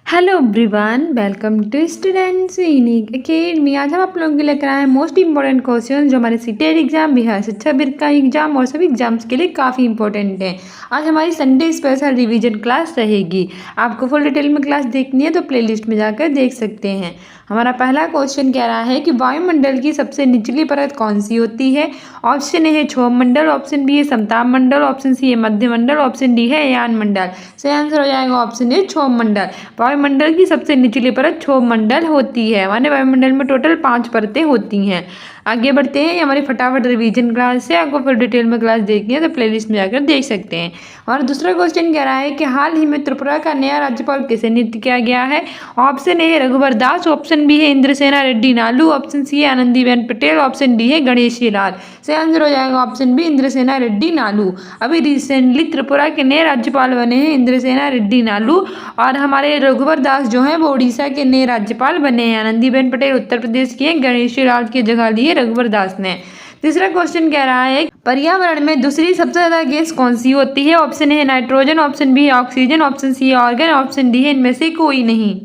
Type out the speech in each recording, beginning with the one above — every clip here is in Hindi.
Hello everyone, welcome to students unique academy. आज हम आप लोगों के लिए कराए हैं मोस्ट इंपॉर्टेंट क्वेश्चन जो हमारे सीटेट एग्जाम, बिहार शिक्षा विद का एग्जाम और सभी एग्जाम्स के लिए काफ़ी इंपॉर्टेंट है। आज हमारी संडे स्पेशल रिवीजन क्लास रहेगी। आपको फुल डिटेल में क्लास देखनी है तो प्लेलिस्ट में जाकर देख सकते हैं। हमारा पहला क्वेश्चन कह रहा है कि वायुमंडल की सबसे निचली परत कौन सी होती है। ऑप्शन ए है क्षोभ मंडल, ऑप्शन बी है समताप मंडल, ऑप्शन सी है मध्य मंडल, ऑप्शन डी है यान मंडल। सही आंसर हो जाएगा ऑप्शन ए क्षोभ मंडल। वायुमंडल की सबसे निचली परत क्षोभ मंडल होती है। हमारे वायुमंडल में टोटल 5 परतें होती हैं। आगे बढ़ते हैं। ये हमारी फटाफट रिवीजन क्लास है। आपको फुल डिटेल में क्लास देखनी है तो प्लेलिस्ट में जाकर देख सकते हैं। और दूसरा क्वेश्चन कह रहा है कि हाल ही में त्रिपुरा का नया राज्यपाल किसे नियुक्त किया गया है। ऑप्शन ए है रघुवर दास, ऑप्शन बी है इंद्रसेना रेड्डी नालू, ऑप्शन सी है आनंदीबेन पटेल, ऑप्शन डी है गणेशी लाल। सही आंसर हो जाएगा ऑप्शन बी इंद्रसेना रेड्डी नालू। अभी रिसेंटली त्रिपुरा के नए राज्यपाल बने हैं इंद्रसेना रेड्डी नालू। और हमारे रघुवर दास जो हैं वो उड़ीसा के नए राज्यपाल बने हैं। आनंदीबेन पटेल उत्तर प्रदेश की हैं। गणेशी लाल की जगह ली है रघुवर दास ने। तीसरा क्वेश्चन कह रहा है पर्यावरण में दूसरी सबसे ज्यादा गैस कौन सी होती है। ऑप्शन है नाइट्रोजन, ऑप्शन बी है ऑक्सीजन, ऑप्शन सी है ऑर्गन, ऑप्शन डी है इनमें से कोई नहीं।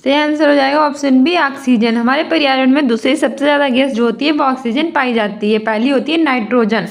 सही आंसर हो जाएगा ऑप्शन बी ऑक्सीजन। हमारे पर्यावरण में दूसरी सबसे ज्यादा गैस जो होती है वो ऑक्सीजन पाई जाती है। पहली होती है नाइट्रोजन।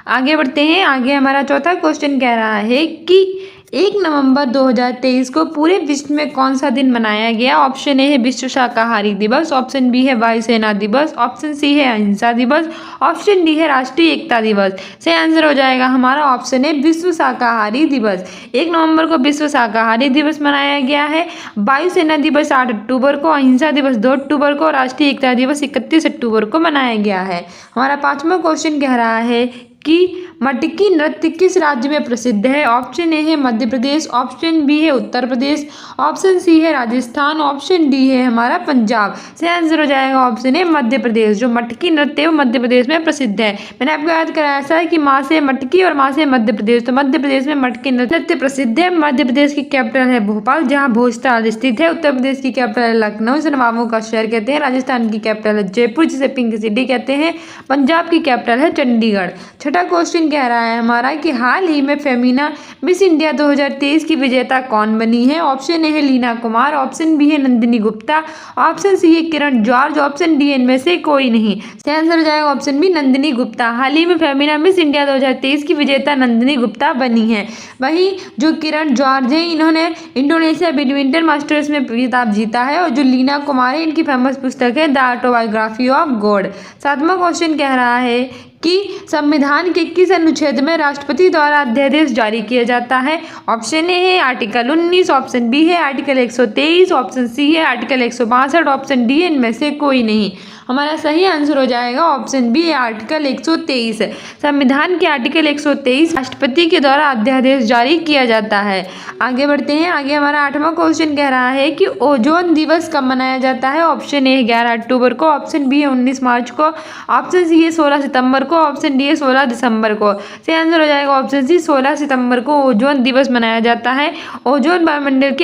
आगे बढ़ते हैं। आगे हमारा चौथा क्वेश्चन कह रहा है कि 1 नवंबर 2023 को पूरे विश्व में कौन सा दिन मनाया गया। ऑप्शन ए है विश्व शाकाहारी दिवस, ऑप्शन बी है वायुसेना दिवस, ऑप्शन सी है अहिंसा दिवस, ऑप्शन डी है राष्ट्रीय एकता दिवस। सही आंसर हो जाएगा हमारा ऑप्शन है विश्व शाकाहारी दिवस। 1 नवंबर को विश्व शाकाहारी दिवस मनाया गया है। वायुसेना दिवस 8 अक्टूबर को, अहिंसा दिवस 2 अक्टूबर को, राष्ट्रीय एकता दिवस 31 अक्टूबर को मनाया गया है। हमारा पांचवा क्वेश्चन कह रहा है कि मटकी नृत्य किस राज्य में प्रसिद्ध है। ऑप्शन ए है मध्य प्रदेश, ऑप्शन बी है उत्तर प्रदेश, ऑप्शन सी है राजस्थान, ऑप्शन डी है हमारा पंजाब। सही आंसर हो जाएगा ऑप्शन ए मध्य प्रदेश। जो मटकी नृत्य है वो मध्य प्रदेश में प्रसिद्ध है। मैंने आपको याद कराया ऐसा है कि माँ से मटकी और माँ से मध्य प्रदेश। तो मध्य प्रदेश में मटकी नृत्य प्रसिद्ध है। मध्य प्रदेश की कैपिटल है भोपाल जहाँ भोजताल स्थित है। उत्तर प्रदेश की कैपिटल है लखनऊ, इसे नवाबों का शहर कहते हैं। राजस्थान की कैपिटल है जयपुर जिसे पिंक सिटी कहते हैं। पंजाब की कैपिटल है चंडीगढ़। छठा क्वेश्चन कह रहा है हमारा कि हाल ही में फेमिना मिस इंडिया 2023 की विजेता कौन बनी है। ऑप्शन ए है लीना कुमार, ऑप्शन बी है नंदिनी गुप्ता, ऑप्शन सी है किरण जॉर्ज, ऑप्शन डी इनमें से कोई नहीं। सही आंसर हो जाएगा ऑप्शन बी नंदिनी गुप्ता। हाल ही में फेमिना मिस इंडिया 2023 की विजेता नंदिनी गुप्ता बनी है। वहीं जो किरण जॉर्ज है इन्होंने इंडोनेशिया बैडमिंटन मास्टर्स में खिताब जीता है। और जो लीना कुमार है इनकी फेमस पुस्तक है द ऑटोबायोग्राफी ऑफ गॉड। सातवां क्वेश्चन कह रहा है कि संविधान के किस अनुच्छेद में राष्ट्रपति द्वारा अध्यादेश जारी किया जाता है। ऑप्शन ए है आर्टिकल 19, ऑप्शन बी है आर्टिकल 123, ऑप्शन सी है आर्टिकल 162, ऑप्शन डी इनमें से कोई नहीं। हमारा सही आंसर हो जाएगा ऑप्शन बी आर्टिकल 123। संविधान के आर्टिकल 123 राष्ट्रपति के द्वारा अध्यादेश जारी किया जाता है। आगे बढ़ते हैं। आगे हमारा आठवां क्वेश्चन कह रहा है कि ओजोन दिवस कब मनाया जाता है। ऑप्शन ए 11 अक्टूबर को, ऑप्शन बी है 19 मार्च को, ऑप्शन सी है 16 सितंबर को, ऑप्शन डी है 16 दिसंबर को। सही आंसर हो जाएगा ऑप्शन सी 16 सितंबर को ओजोन दिवस मनाया जाता है। ओजोन वायुमंडल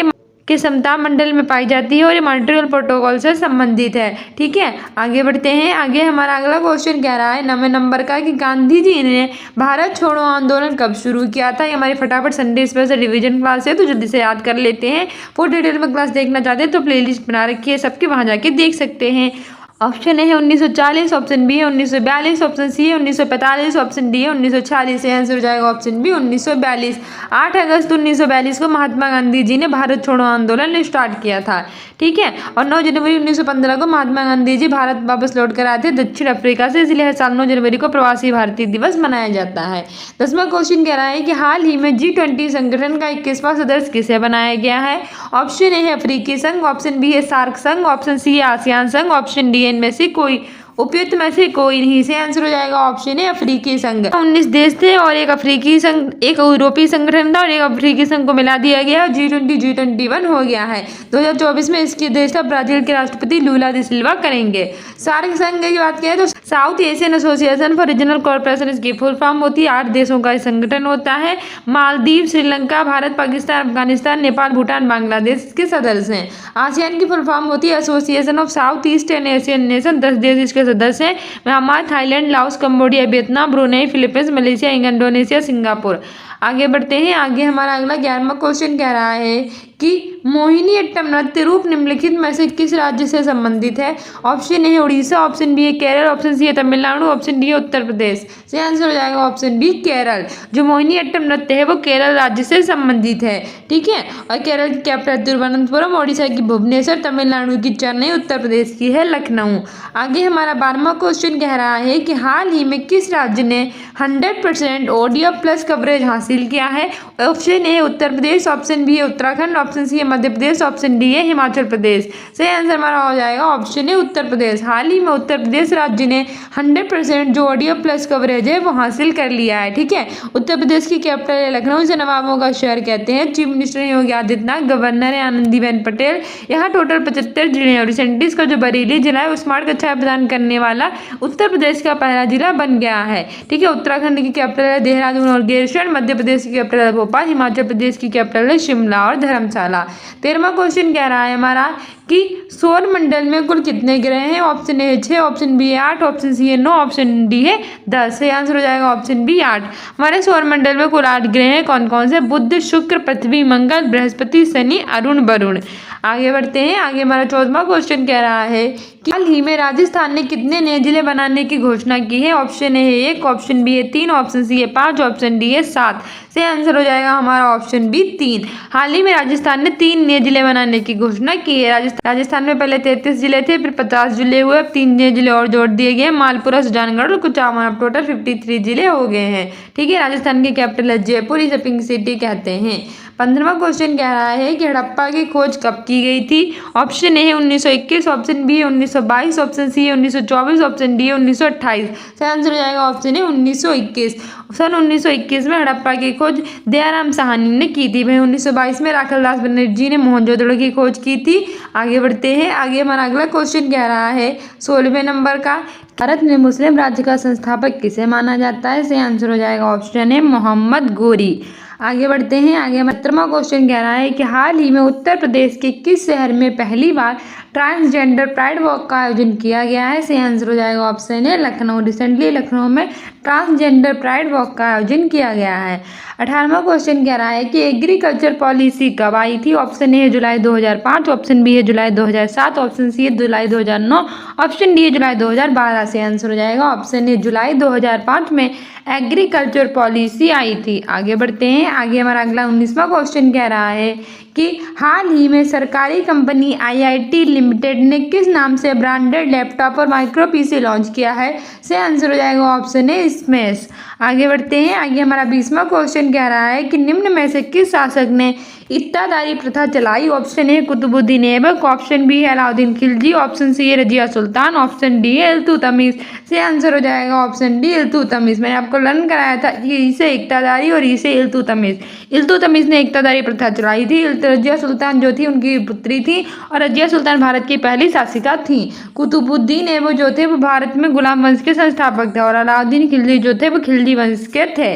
के समताप मंडल में पाई जाती है और ये मॉन्ट्रियल प्रोटोकॉल से संबंधित है। ठीक है, आगे बढ़ते हैं। आगे हमारा अगला क्वेश्चन कह रहा है 9वें नंबर का कि गांधी जी ने भारत छोड़ो आंदोलन कब शुरू किया था। ये हमारी फटाफट संडे स्पेशल रिवीजन क्लास है तो जल्दी से याद कर लेते हैं। फुल डिटेल में क्लास देखना चाहते हैं तो प्लेलिस्ट बना रखी है सबके, वहाँ जाके देख सकते हैं। ऑप्शन ए है 1940, ऑप्शन बी है 1942, ऑप्शन सी है 1945, ऑप्शन डी है 1946। आंसर हो जाएगा ऑप्शन बी 1942। 8 अगस्त 1942 को महात्मा गांधी जी ने भारत छोड़ो आंदोलन स्टार्ट किया था। ठीक है, और 9 जनवरी 1915 को महात्मा गांधी जी भारत वापस लौट कर आए थे दक्षिण अफ्रीका से, इसलिए हर साल 9 जनवरी को प्रवासी भारतीय दिवस मनाया जाता है। 10वां क्वेश्चन कह रहा है कि हाल ही में G20 संगठन का 21वां सदस्य किसे बनाया गया है। ऑप्शन ए है अफ्रीकी संघ, ऑप्शन बी है सार्क संघ, ऑप्शन सी है आसियान संघ, ऑप्शन डी इनमें से कोई उपयुक्त में से कोई नहीं। से आंसर हो जाएगा ऑप्शन है अफ्रीकी संघ। 19 देश थे और एक अफ्रीकी संघ, एक यूरोपीय संगठन था और एक अफ्रीकी संघ को मिला दिया गया और G21 हो गया है। 2024 में इसकी अध्यक्षता ब्राजील के राष्ट्रपति लूला दा सिल्वा करेंगे। सार्क संघ की बात करें तो south Asian association for regional corporation इसकी फुल फॉर्म होती है। 8 देशों का संगठन होता है। मालदीव, श्रीलंका, भारत, पाकिस्तान, अफगानिस्तान, नेपाल, भूटान, बांग्लादेश इसके सदस्य हैं। आसियान की फुल फॉर्म होती है association of south east and Asian nation. 10 देश इसके सदस्य हैं। Myanmar, Thailand, Laos, Cambodia, Vietnam, Brunei, Philippines, Malaysia, Indonesia, Singapore. आगे बढ़ते हैं। आगे हमारा अगला 11वां क्वेश्चन कह रहा है कि मोहिनीअट्टम नृत्य रूप निम्नलिखित में से किस राज्य से संबंधित है। ऑप्शन ए है उड़ीसा, ऑप्शन बी है केरल, ऑप्शन सी है तमिलनाडु, ऑप्शन डी है उत्तर प्रदेश। सही आंसर हो जाएगा ऑप्शन बी केरल। जो मोहिनीअट्टम नृत्य है वो केरल राज्य से संबंधित है, ठीक है। और केरल की कैपिटल तिरुवनंतपुरम, ओडिशा की भुवनेश्वर, तमिलनाडु की चेन्नई, उत्तर प्रदेश की है लखनऊ। आगे हमारा 12वां क्वेश्चन कह रहा है कि हाल ही में किस राज्य ने 100% ओडीएफ प्लस कवरेज हासिल किया है। Option A Uttar Pradesh, option B है उत्तराखंड, ऑप्शन सी है मध्य प्रदेश, ऑप्शन डी है हिमाचल प्रदेश। सही आंसर हमारा हो जाएगा ऑप्शन ए उत्तर प्रदेश। हाल ही में उत्तर प्रदेश राज्य ने 100% जो ओडीएफ प्लस कवरेज है वो हासिल कर लिया है, ठीक है। उत्तर प्रदेश की कैपिटल है लखनऊ, से नवाबों का शहर कहते हैं। चीफ मिनिस्टर है योगी आदित्यनाथ, गवर्नर है आनंदीबेन पटेल। यहाँ टोटल 75 जिले हैं और रिसेंटली इसका जो बरेली जिला है वो स्मार्ट कक्षा प्रदान करने वाला उत्तर प्रदेश का पहला जिला बन गया है, ठीक है। उत्तराखंड की कैपिटल है देहरादून और गेरशरण, मध्य प्रदेश की कैपिटल है भोपाल, हिमाचल प्रदेश की कैपिटल है शिमला और धर्मशाला। 13वां क्वेश्चन कह रहा है हमारा कि सौर मंडल में कुल कितने ग्रह हैं। ऑप्शन ए है 6, ऑप्शन बी है 8, ऑप्शन सी है 9, ऑप्शन डी है 10। सही आंसर हो जाएगा ऑप्शन बी 8। हमारे सौर मंडल में कुल 8 ग्रह हैं। कौन कौन से? बुध, शुक्र, पृथ्वी, मंगल, बृहस्पति, शनि, अरुण, वरुण। आगे बढ़ते हैं। आगे हमारा 14वां क्वेश्चन कह रहा है कि हाल ही में राजस्थान ने कितने नए जिले बनाने की घोषणा की है। ऑप्शन ए है 1, ऑप्शन बी है 3, ऑप्शन सी है 5, ऑप्शन डी है 7। सही आंसर हो जाएगा हमारा ऑप्शन बी 3। हाल ही में राजस्थान ने 3 नए जिले बनाने की घोषणा की है। राजस्थान में पहले 33 जिले थे, फिर 50 जिले हुए, अब 3 नए जिले और जोड़ दिए गए, मालपुरा, सुजानगढ़ और कुचामन। अब टोटल 53 जिले हो गए हैं, ठीक है। राजस्थान की कैपिटल है जयपुर, इसे पिंक सिटी कहते हैं। 15वां क्वेश्चन कह रहा है कि हड़प्पा की खोज कब की गई थी। ऑप्शन ए है 1921, ऑप्शन बी है 1922, ऑप्शन सी है 1924, ऑप्शन डी है 1928। सही आंसर हो जाएगा ऑप्शन ए 1921। सन 1921 में हड़प्पा की खोज दयाराम साहनी ने की थी। वहीं 1922 में राखलदास बनर्जी ने मोहनजोदड़ो की खोज की थी। आगे बढ़ते हैं। आगे हमारा अगला क्वेश्चन कह रहा है 16वें नंबर का, भारत में मुस्लिम राज्य का संस्थापक किसे माना जाता है। सही आंसर हो जाएगा ऑप्शन ए मोहम्मद गोरी। आगे बढ़ते हैं। आगे हमारा 17वां क्वेश्चन कह रहा है कि हाल ही में उत्तर प्रदेश के किस शहर में पहली बार ट्रांसजेंडर प्राइड वॉक का आयोजन किया गया है। सही आंसर हो जाएगा ऑप्शन ए लखनऊ। रिसेंटली लखनऊ में ट्रांसजेंडर प्राइड वॉक का आयोजन किया गया है। 18वां क्वेश्चन कह रहा है कि एग्रीकल्चर पॉलिसी कब आई थी। ऑप्शन ए है जुलाई 2005, ऑप्शन बी है जुलाई 2007, ऑप्शन सी है जुलाई 2009, ऑप्शन डी है जुलाई 2012। से आंसर हो जाएगा ऑप्शन ए जुलाई 2005 में एग्रीकल्चर पॉलिसी आई थी। आगे बढ़ते हैं। आगे हमारा अगला 19वां क्वेश्चन कह रहा है कि हाल ही में सरकारी कंपनी आईआईटी लिमिटेड ने किस नाम से ब्रांडेड लैपटॉप और माइक्रो पीसी लॉन्च किया है। से आंसर हो जाएगा ऑप्शन ए स्मेश। आगे बढ़ते हैं। आगे हमारा 20वां क्वेश्चन कह रहा है कि निम्न में से किस शासक ने इत्तादारी प्रथा चलाई। Option A Qutubuddin Aibak, option B है अलाउद्दीन खिलजी, ऑप्शन सी है रजिया सुल्तान, ऑप्शन डी है इल्तुतमिश। से आंसर हो जाएगा ऑप्शन डी इल्तुतमिश। मैंने आपको लर्न कराया था कि इसे इत्तादारी और इसे इल्तुतमिश। इल्तुतमिश ने इत्तादारी प्रथा चलाई थी। रजिया सुल्तान जो थी उनकी पुत्री थी और रजिया सुल्तान भारत की पहली शासिका थी। कुतुबुद्दीन ऐबक जो थे वो भारत में गुलाम वंश के संस्थापक थे और अलाउद्दीन खिलजी जो थे वो खिलजी वंश के थे।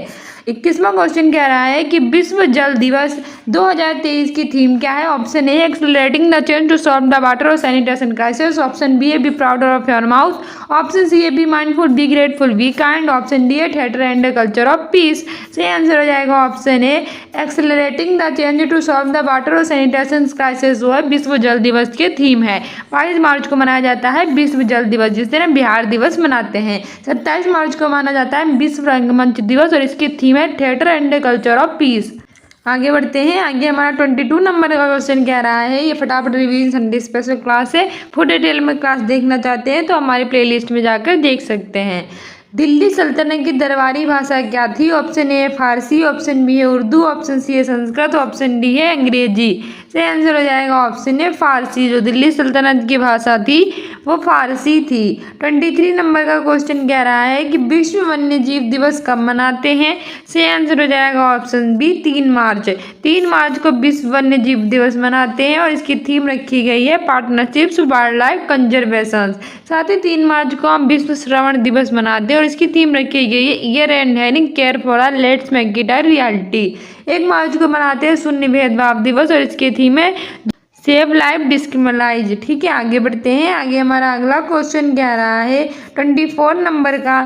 21वां क्वेश्चन कह रहा है कि विश्व जल दिवस 2023 की थीम क्या है। Option A accelerating the change to solve the water और सैनिटेशन क्राइसिस, ऑप्शन बी है be proud of your mouth, option C है be mindful, be grateful, be kind, option D है theatre and culture of peace. सही आंसर हो जाएगा option A accelerating the change to solve the water और सैनिटेशन क्राइसिस जो है विश्व जल दिवस की थीम है। 22 मार्च को मनाया जाता है विश्व जल दिवस, जिस दिन हम बिहार दिवस मनाते हैं। 27 मार्च को माना जाता है विश्व रंगमंच दिवस और इसकी थीम है theatre and culture of piece. आगे बढ़ते हैं। आगे हमारा 22 नंबर का क्वेश्चन कह रहा है, ये फटाफट रिवीजन संडे स्पेशल क्लास है। फुल डिटेल में क्लास देखना चाहते हैं तो हमारी प्लेलिस्ट में जाकर देख सकते हैं। दिल्ली सल्तनत की दरबारी भाषा क्या थी। Option A Farsi, option B है उर्दू, ऑप्शन सी है संस्कृत, ऑप्शन डी है अंग्रेजी। सही आंसर हो जाएगा ऑप्शन ए फारसी। जो दिल्ली सल्तनत की भाषा थी वो फारसी थी। 23 नंबर का क्वेश्चन कह रहा है कि विश्व वन्य जीव दिवस कब मनाते हैं। सही आंसर हो जाएगा ऑप्शन बी 3 मार्च। 3 मार्च को विश्व वन्य जीव दिवस मनाते हैं और इसकी थीम रखी गई है पार्टनरशिप्स वाइल्ड लाइफ कंजर्वेशन। साथ ही 3 मार्च को हम विश्व श्रवण दिवस मनाते हैं और इसकी थीम रखी गई है year and having care for our let's make it a reality. 1 मार्च को मनाते हैं शून्य भेदभाव दिवस और इसकी थीम है सेव लाइफ डिस्क्रिमिनाइज। ठीक है, आगे बढ़ते हैं। आगे हमारा अगला क्वेश्चन कह रहा है 24 नंबर का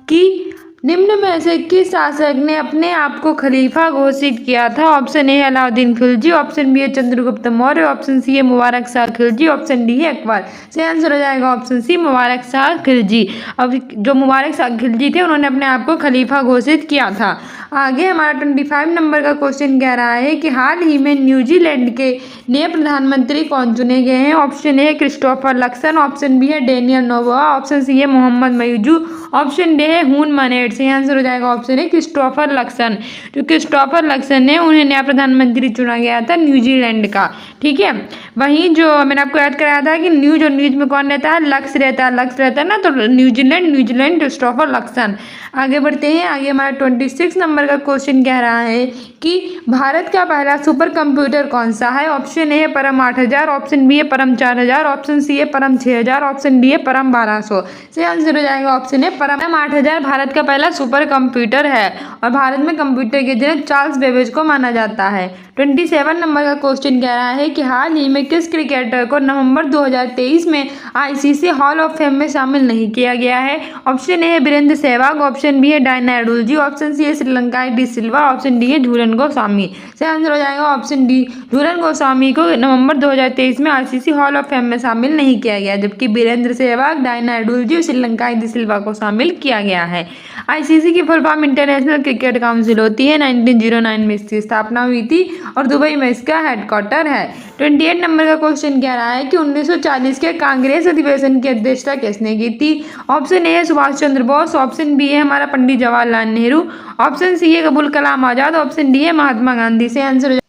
कि निम्न में से किस शासक ने अपने आप को खलीफा घोषित किया था? Option A Alauddin Khilji, option B है चंद्रगुप्त मौर्य, ऑप्शन सी है मुबारक शाह खिलजी, ऑप्शन डी है अकबर। सही आंसर हो जाएगा ऑप्शन सी मुबारक शाह खिलजी। अब जो मुबारक शाह खिलजी थे उन्होंने अपने आप को खलीफा घोषित किया था। आगे हमारा 25 नंबर का क्वेश्चन कह रहा है कि हाल ही में न्यूजीलैंड के नए प्रधानमंत्री कौन चुने गए हैं? Option A Christopher Luxon, option B है डेनियल नोबोआ, ऑप्शन सी है मोहम्मद मयूजू, ऑप्शन डी है हुन मानेट। सही आंसर हो जाएगा ऑप्शन ए क्रिस्टोफर लक्सन। जो क्रिस्टोफर लक्सन है उन्हें नया प्रधानमंत्री चुना गया था न्यूजीलैंड का। ठीक है, वहीं जो मैंने आपको याद कराया था कि न्यूज और न्यूज में कौन रहता है? लक्स रहता है ना, तो न्यूजीलैंड क्रिस्टोफर लक्सन। आगे बढ़ते हैं। आगे हमारा 26 नंबर का क्वेश्चन कह रहा है कि भारत का पहला सुपर कंप्यूटर कौन सा है? ऑप्शन ए है परम 8000, ऑप्शन बी है परम 4000, ऑप्शन सी है परम 6000, ऑप्शन डी है परम 1200। सही आंसर हो जाएगा ऑप्शन ए परम 8000 भारत का पहला सुपर कंप्यूटर है और भारत में कंप्यूटर के जनक चार्ल्स बेबेज को माना जाता है। 27 नंबर का क्वेश्चन कह रहा है कि हाल ही में किस क्रिकेटर को नवंबर 2023 में आईसीसी हॉल ऑफ फेम में शामिल नहीं किया गया है? ऑप्शन ए है वीरेंद्र सहवाग, ऑप्शन बी है डायना एडुल्जी, ऑप्शन सी है श्रीलंकाई डी सिल्वा, ऑप्शन डी है झूलन गोस्वामी। सही आंसर हो जाएगा ऑप्शन डी झूलन गोस्वामी को नवंबर 2023 में आईसीसी हॉल ऑफ फेम में शामिल नहीं किया गया, जबकि वीरेंद्र सहवाग, डायना एडुल्जी और श्रीलंकाई डी सिल्वा को शामिल किया गया है। आईसीसी की full form international cricket council होती है। 1909 में इसकी स्थापना हुई थी और दुबई में इसका हेडक्वार्टर है। 28 नंबर का क्वेश्चन कह रहा है कि 1940 के कांग्रेस अधिवेशन की अध्यक्षता किसने की थी? ऑप्शन ए है सुभाष चंद्र बोस, ऑप्शन बी है हमारा पंडित जवाहरलाल नेहरू, ऑप्शन सी है अबुल कलाम आजाद, ऑप्शन डी है महात्मा गांधी। से answer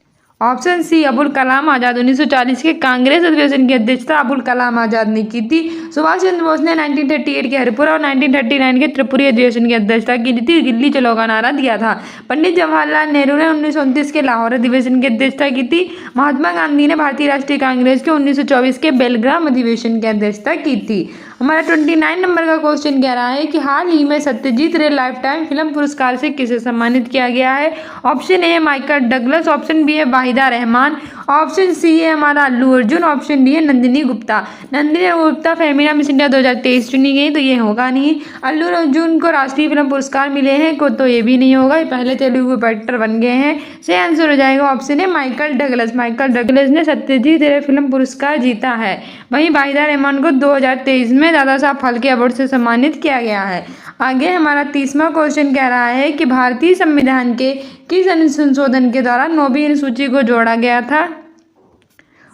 option C Abul Kalam Azad. 1940 के कांग्रेस अधिवेशन की अध्यक्षता अबुल कलाम आजाद ने की थी। सुभाष चंद्र बोस ने 1938 के हरिपुरा और 1939 के त्रिपुरी अधिवेशन की अध्यक्षता की थी। दिल्ली चलो का नारा दिया था। पंडित जवाहरलाल नेहरू ने 1929 के लाहौर अधिवेशन की अध्यक्षता की थी। महात्मा गांधी ने भारतीय राष्ट्रीय कांग्रेस के 1924 के बेलग्राम अधिवेशन की अध्यक्षता की थी। हमारा 29 नंबर का क्वेश्चन कह रहा है कि हाल ही में सत्यजीत रे लाइफ टाइम फिल्म पुरस्कार से किसे सम्मानित किया गया है? Option A Michael Douglas, option B है वाहिदा रहमान, ऑप्शन सी है हमारा अल्लू अर्जुन, ऑप्शन डी है नंदिनी गुप्ता। नंदिनी गुप्ता फेमिना मिस इंडिया 2023 चुनी गई, तो ये होगा नहीं। अल्लू अर्जुन को राष्ट्रीय फिल्म पुरस्कार मिले हैं को, तो ये भी नहीं होगा, ये पहले तेलुगु एक्टर बन गए हैं। सही आंसर हो जाएगा ऑप्शन है माइकल डगलस। माइकल डगलस ने सत्यजीत रे फिल्म पुरस्कार जीता है। वहीं वाहिदा रहमान को 2023 में दादा साहब फाल्के अवार्ड से सम्मानित किया गया है। आगे हमारा 30वां क्वेश्चन कह रहा है कि भारतीय संविधान के किस संशोधन के द्वारा 9वीं अनुसूची को जोड़ा गया था?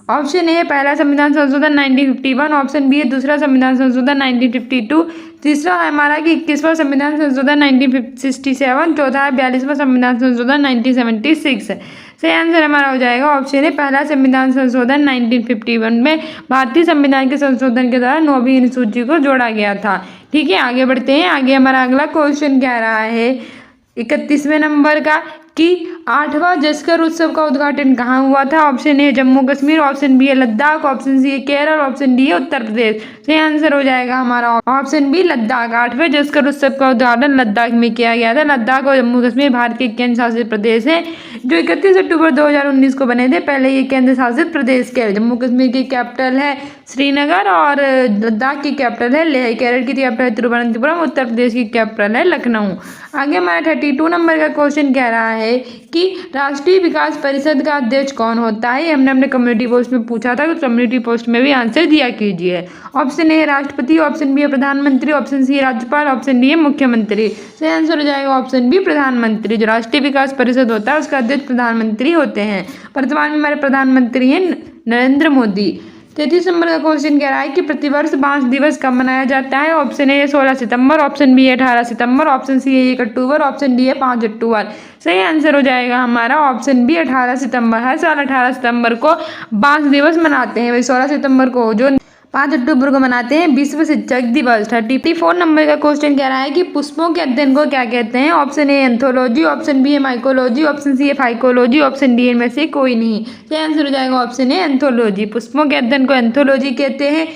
ऑप्शन ए पहला संविधान संशोधन 1951, ऑप्शन बी है दूसरा संविधान संशोधन 1952, तीसरा है हमारा कि 21वां संविधान संशोधन 1967, चौथा है 42वां संविधान संशोधन 1976। सही आंसर हमारा हो जाएगा ऑप्शन है पहला संविधान संशोधन 1951 में भारतीय संविधान के संशोधन के द्वारा 9वीं अनुसूची को जोड़ा गया था। ठीक है, आगे बढ़ते हैं। आगे हमारा अगला क्वेश्चन कह रहा है 31वें नंबर का कि 8वां जस्कर उत्सव का उद्घाटन कहाँ हुआ था? Option A Jammu Kashmir, option B है लद्दाख, ऑप्शन सी है केरल, ऑप्शन डी है उत्तर प्रदेश। सही आंसर हो जाएगा हमारा ऑप्शन बी लद्दाख। 8वें जस्कर उत्सव का उद्घाटन लद्दाख में किया गया था। लद्दाख और जम्मू कश्मीर भारत के केंद्र शासित प्रदेश हैं जो 31 अक्टूबर 2019 को बने थे। पहले ये केंद्र शासित प्रदेश के जम्मू कश्मीर की कैपिटल है श्रीनगर और लद्दाख की कैपिटल है लेह, केरल की कैपिटल है तिरुवनंतपुरम, उत्तर प्रदेश की कैपिटल है लखनऊ। आगे हमारा 32 नंबर का क्वेश्चन कह रहा है कि राष्ट्रीय विकास परिषद का अध्यक्ष कौन होता है? हमने अपने कम्युनिटी पोस्ट में पूछा था, तो कम्युनिटी पोस्ट में भी आंसर दिया कीजिए। ऑप्शन ए राष्ट्रपति, ऑप्शन बी है प्रधानमंत्री, ऑप्शन सी राज्यपाल, ऑप्शन डी है मुख्यमंत्री। सही आंसर हो जाएगा ऑप्शन बी प्रधानमंत्री। जो राष्ट्रीय विकास परिषद होता है उसका अध्यक्ष प्रधानमंत्री होते हैं। वर्तमान में हमारे प्रधानमंत्री हैं नरेंद्र मोदी। 33 नंबर का क्वेश्चन कह रहा है कि प्रतिवर्ष बांस दिवस कब मनाया जाता है? ऑप्शन ए 16 सितंबर, ऑप्शन बी 18 सितंबर, ऑप्शन सी 1 अक्टूबर, ऑप्शन डी है 5 अक्टूबर। सही आंसर हो जाएगा हमारा ऑप्शन बी 18 सितंबर। हर साल 18 सितंबर को बांस दिवस मनाते हैं। वही 16 सितंबर को जो 5 अक्टूबर को मनाते हैं विश्व शिक्षक दिवस। 34 नंबर का क्वेश्चन कह रहा है कि पुष्पों के अध्ययन को क्या कहते हैं? Option A anthology, option B है माइकोलॉजी, ऑप्शन सी है फाइकोलॉजी, ऑप्शन डी इनमें से कोई नहीं। सही आंसर हो जाएगा ऑप्शन ए एंथोलॉजी। पुष्पों के अध्ययन को एंथोलॉजी कहते हैं,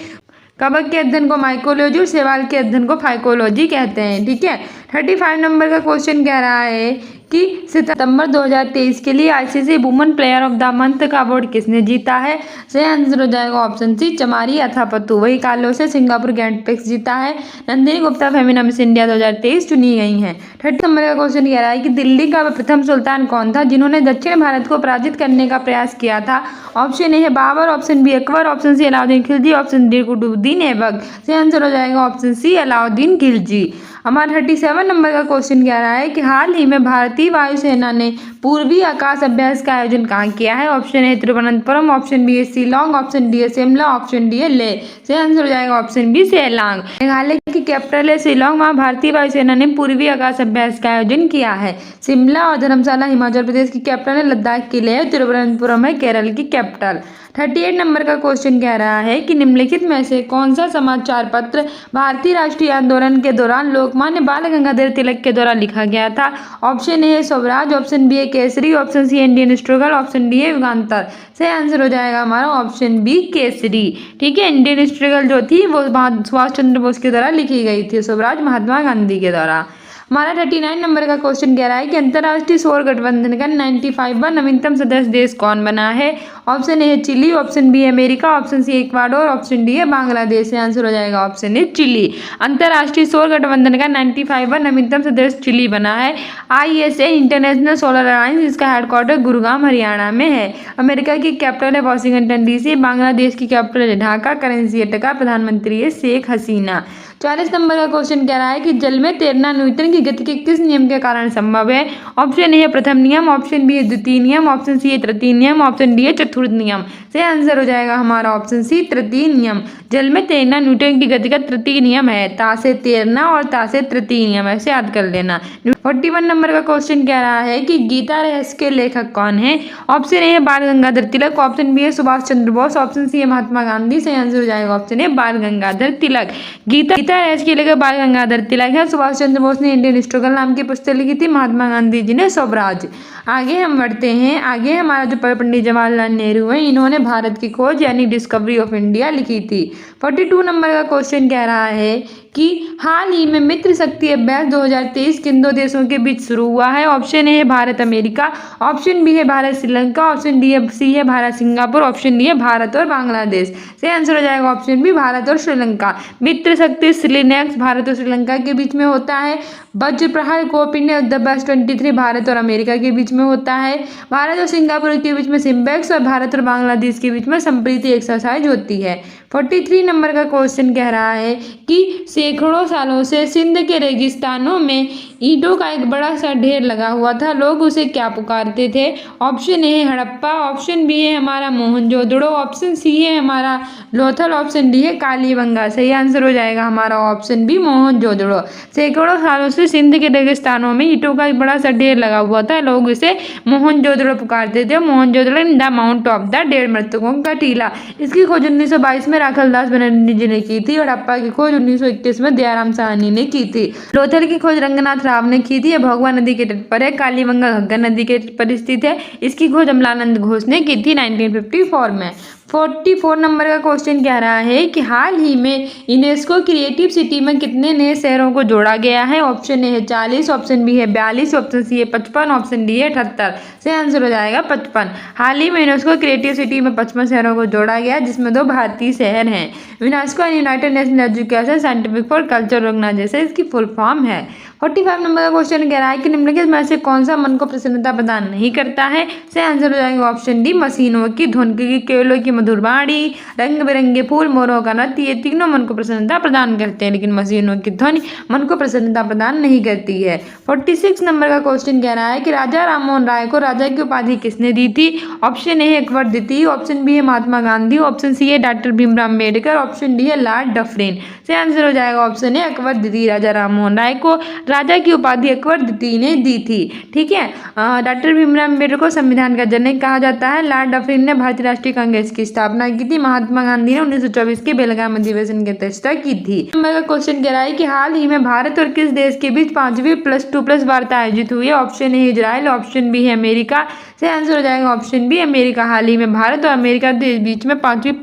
कवक के अध्ययन को माइकोलॉजी और शैवाल के अध्ययन को फाइकोलॉजी कहते हैं। ठीक है, 35 नंबर का क्वेश्चन कह रहा है कि सितंबर 2023 के लिए ICC women player of the month का अवार्ड किसने जीता है? सही आंसर हो जाएगा ऑप्शन सी, चमारी अथापत्तु। वही कार्लोस से सिंगापुर ग्रैंड प्रिक्स जीता है। नंदिनी गुप्ता फेमिना मिस इंडिया 2023 चुनी गई हैं। 30 नंबर का क्वेश्चन कह रहा है कि दिल्ली का प्रथम सुल्तान कौन था जिन्होंने दक्षिण भारत को पराजित करने का प्रयास किया था? ऑप्शन ए है Babur, option B Akbar, option C Alauddin Khilji, option D Qutubuddin Aibak. सही आंसर हो जाएगा ऑप्शन सी, अलाउद्दीन खिलजी। हमारा 37 नंबर का क्वेश्चन कह रहा है कि हाल ही में भारतीय वायुसेना ने पूर्वी आकाश अभ्यास का आयोजन कहाँ किया है? Option A Thiruvananthapuram, option B है शिलोंग, ऑप्शन डी है शिमला, ऑप्शन डी है लेह। सही आंसर हो जाएगा ऑप्शन बी, शिलोंग। मेघालय की कैपिटल है शिलोंग, वहाँ भारतीय वायुसेना ने पूर्वी आकाश अभ्यास का आयोजन किया है। शिमला और धर्मशाला हिमाचल प्रदेश की कैपिटल है, लद्दाख की लेह, तिरुवनंतपुरम है केरल की कैपिटल। 38 नंबर का क्वेश्चन कह रहा है कि निम्नलिखित में से कौन सा समाचार पत्र भारतीय राष्ट्रीय आंदोलन के दौरान लोकमान्य बाल गंगाधर तिलक के द्वारा लिखा गया था? Option A Swaraj, option B है Kesari, option C Indian struggle, option D है युगांतर। सही आंसर हो जाएगा हमारा ऑप्शन बी, केसरी। ठीक है, इंडियन स्ट्रगल जो थी वो सुभाष चंद्र बोस के द्वारा लिखी गई थी, स्वराज महात्मा गांधी के द्वारा। हमारा 39 नंबर का क्वेश्चन कह रहा है कि अंतर्राष्ट्रीय सौर गठबंधन का 95वां नवीनतम सदस्य देश कौन बना है? ऑप्शन ए है चिली, ऑप्शन बी है America, option C Ecuador, option D है बांग्लादेश। से आंसर हो जाएगा ऑप्शन ए, चिली। अंतर्राष्ट्रीय सौर गठबंधन का 95वां नवीनतम सदस्य चिली बना है। ISA इंटरनेशनल सोलर अलायंस, इसका हेडक्वार्टर गुरुग्राम हरियाणा में है। अमेरिका की कैपिटल है वॉशिंगटन DC, बांग्लादेश की कैपिटल है ढाका, करेंसी है टका, प्रधानमंत्री है शेख हसीना। 40 नंबर का क्वेश्चन कह रहा है कि जल में तैरना न्यूटन की गति के किस नियम के कारण संभव है? ऑप्शन ए है प्रथम नियम, ऑप्शन बी है द्वितीय नियम, ऑप्शन सी है तृतीय नियम, ऑप्शन डी है चतुर्थ नियम। सही आंसर हो जाएगा हमारा ऑप्शन सी, तृतीय नियम। जल में तैरना न्यूटन की गति का तृतीय नियम है। ता से तैरना और ता से तृतीय नियम, ऐसे याद कर लेना। 41 नंबर का क्वेश्चन कह रहा है कि गीता रहस्य के लेखक कौन है? ऑप्शन ए है बाल गंगाधर तिलक, ऑप्शन बी है सुभाष चंद्र बोस, ऑप्शन सी है महात्मा गांधी। सही आंसर हो जाएगा ऑप्शन ए, बाल गंगाधर तिलक। गीता रहस्य के लेखक बाल गंगाधर तिलक है। सुभाष चंद्र बोस ने इंडियन स्ट्रगल नाम की पुस्तक लिखी थी, महात्मा गांधी जी ने स्वराज। आगे हम बढ़ते हैं। आगे हमारा जो पंडित जवाहरलाल नेहरू है, इन्होंने भारत की खोज यानी डिस्कवरी ऑफ इंडिया लिखी थी। 42 नंबर का क्वेश्चन कह रहा है कि हाल ही में मित्र शक्ति अभ्यास 2023 किन दो देशों के बीच शुरू हुआ है? ऑप्शन ए है भारत अमेरिका, ऑप्शन बी है भारत श्रीलंका, ऑप्शन डी है सी है भारत सिंगापुर, ऑप्शन डी है भारत और बांग्लादेश। सही आंसर हो जाएगा ऑप्शन बी, भारत और श्रीलंका। मित्र शक्ति श्रीनेक्स भारत और श्रीलंका के बीच में होता है। वज्र प्रहार कोपिंड द 23 भारत और अमेरिका के बीच में होता है। भारत और सिंगापुर के बीच में सिम्बेक्स और भारत और बांग्लादेश के बीच में संप्रीति एक्सरसाइज होती है। 43 नंबर का क्वेश्चन कह रहा है कि सैकड़ों सालों से सिंध के रेगिस्तानों में ईंटों का एक बड़ा सा ढेर लगा हुआ था, लोग उसे क्या पुकारते थे? ऑप्शन ए है हड़प्पा, ऑप्शन बी है हमारा मोहनजोदड़ो, ऑप्शन सी है हमारा लोथल, ऑप्शन डी है कालीबंगा। सही आंसर हो जाएगा हमारा ऑप्शन बी, मोहनजोदड़ो। सैकड़ों सालों से सिंध के रेगिस्तानों में ईंटों का एक बड़ा सा ढेर लगा हुआ था, लोग इसे मोहनजोदड़ो पुकारते थे। Mohenjodaro in the mount of the dead, मृतकों का टीला। इसकी खोज 1922 में राखलदास बनर्जी जी ने की थी और हड़प्पा की खोज 1921 में दयाराम साहनी ने की थी। लोथल की खोज रंगनाथ राव ने की थी। यह भगवा नदी के तट पर है। कालीबंगा घग्गर नदी के तट पर स्थित है। इसकी खोज अमलानंद घोष ने की थी 1954 में। 44 नंबर का क्वेश्चन कह रहा है कि हाल ही में यूनेस्को क्रिएटिव सिटी में कितने नए शहरों को जोड़ा गया है? ऑप्शन ए है 40, ऑप्शन बी है 42, ऑप्शन सी है 55, ऑप्शन डी है 78। सही आंसर हो जाएगा 55। हाल ही में यूनेस्को क्रिएटिव सिटी में 55 शहरों को जोड़ा गया, जिसमें 2 भारतीय शहर हैं। UNESCO United Nation Education Scientific for Culture Organization, इसकी फुल फॉर्म है। 45 नंबर का क्वेश्चन कह रहा है कि निम्नलिखित में से कौन सा मन को प्रसन्नता प्रदान नहीं करता है? सही आंसर हो जाएगा ऑप्शन डी, मशीनों की धुन, क्योंकि केवलों की मधुर वाणी, रंग बिरंगे फूल, मोरों का नृत्य, ये तीनों मन को प्रसन्नता प्रदान करते हैं, लेकिन मशीनों की ध्वनि मन को प्रसन्नता प्रदान नहीं करती है। 46 नंबर का क्वेश्चन कह रहा है कि राजा राममोहन राय को राजा की उपाधि किसने दी थी? ऑप्शन ए है अकबर द्वितीय, ऑप्शन बी है महात्मा गांधी, ऑप्शन सी है doctor Bhimrao Ambedkar, option D है लॉर्ड डफरिन। सही आंसर हो जाएगा ऑप्शन ए, अकबर द्वितीय। राजा राममोहन राय को राजा की उपाधि अकबर द्वितीय ने दी थी। ठीक है, डॉक्टर भीमराव अम्बेडकर को संविधान का जनक कहा जाता है। लॉर्ड डफरिन ने भारतीय राष्ट्रीय कांग्रेस की स्थापना की थी। महात्मा गांधी ने 1924 के बेलगाम अधिवेशन की अध्यक्षता की थी। नंबर का क्वेश्चन कह रहा है कि हाल ही में भारत और किस देश के बीच 5वीं +2+ वार्ता आयोजित हुई है? Option A Israel, option B है अमेरिका। सही आंसर हो जाएगा ऑप्शन बी, अमेरिका। हाल ही में भारत और अमेरिका के बीच में 5वीं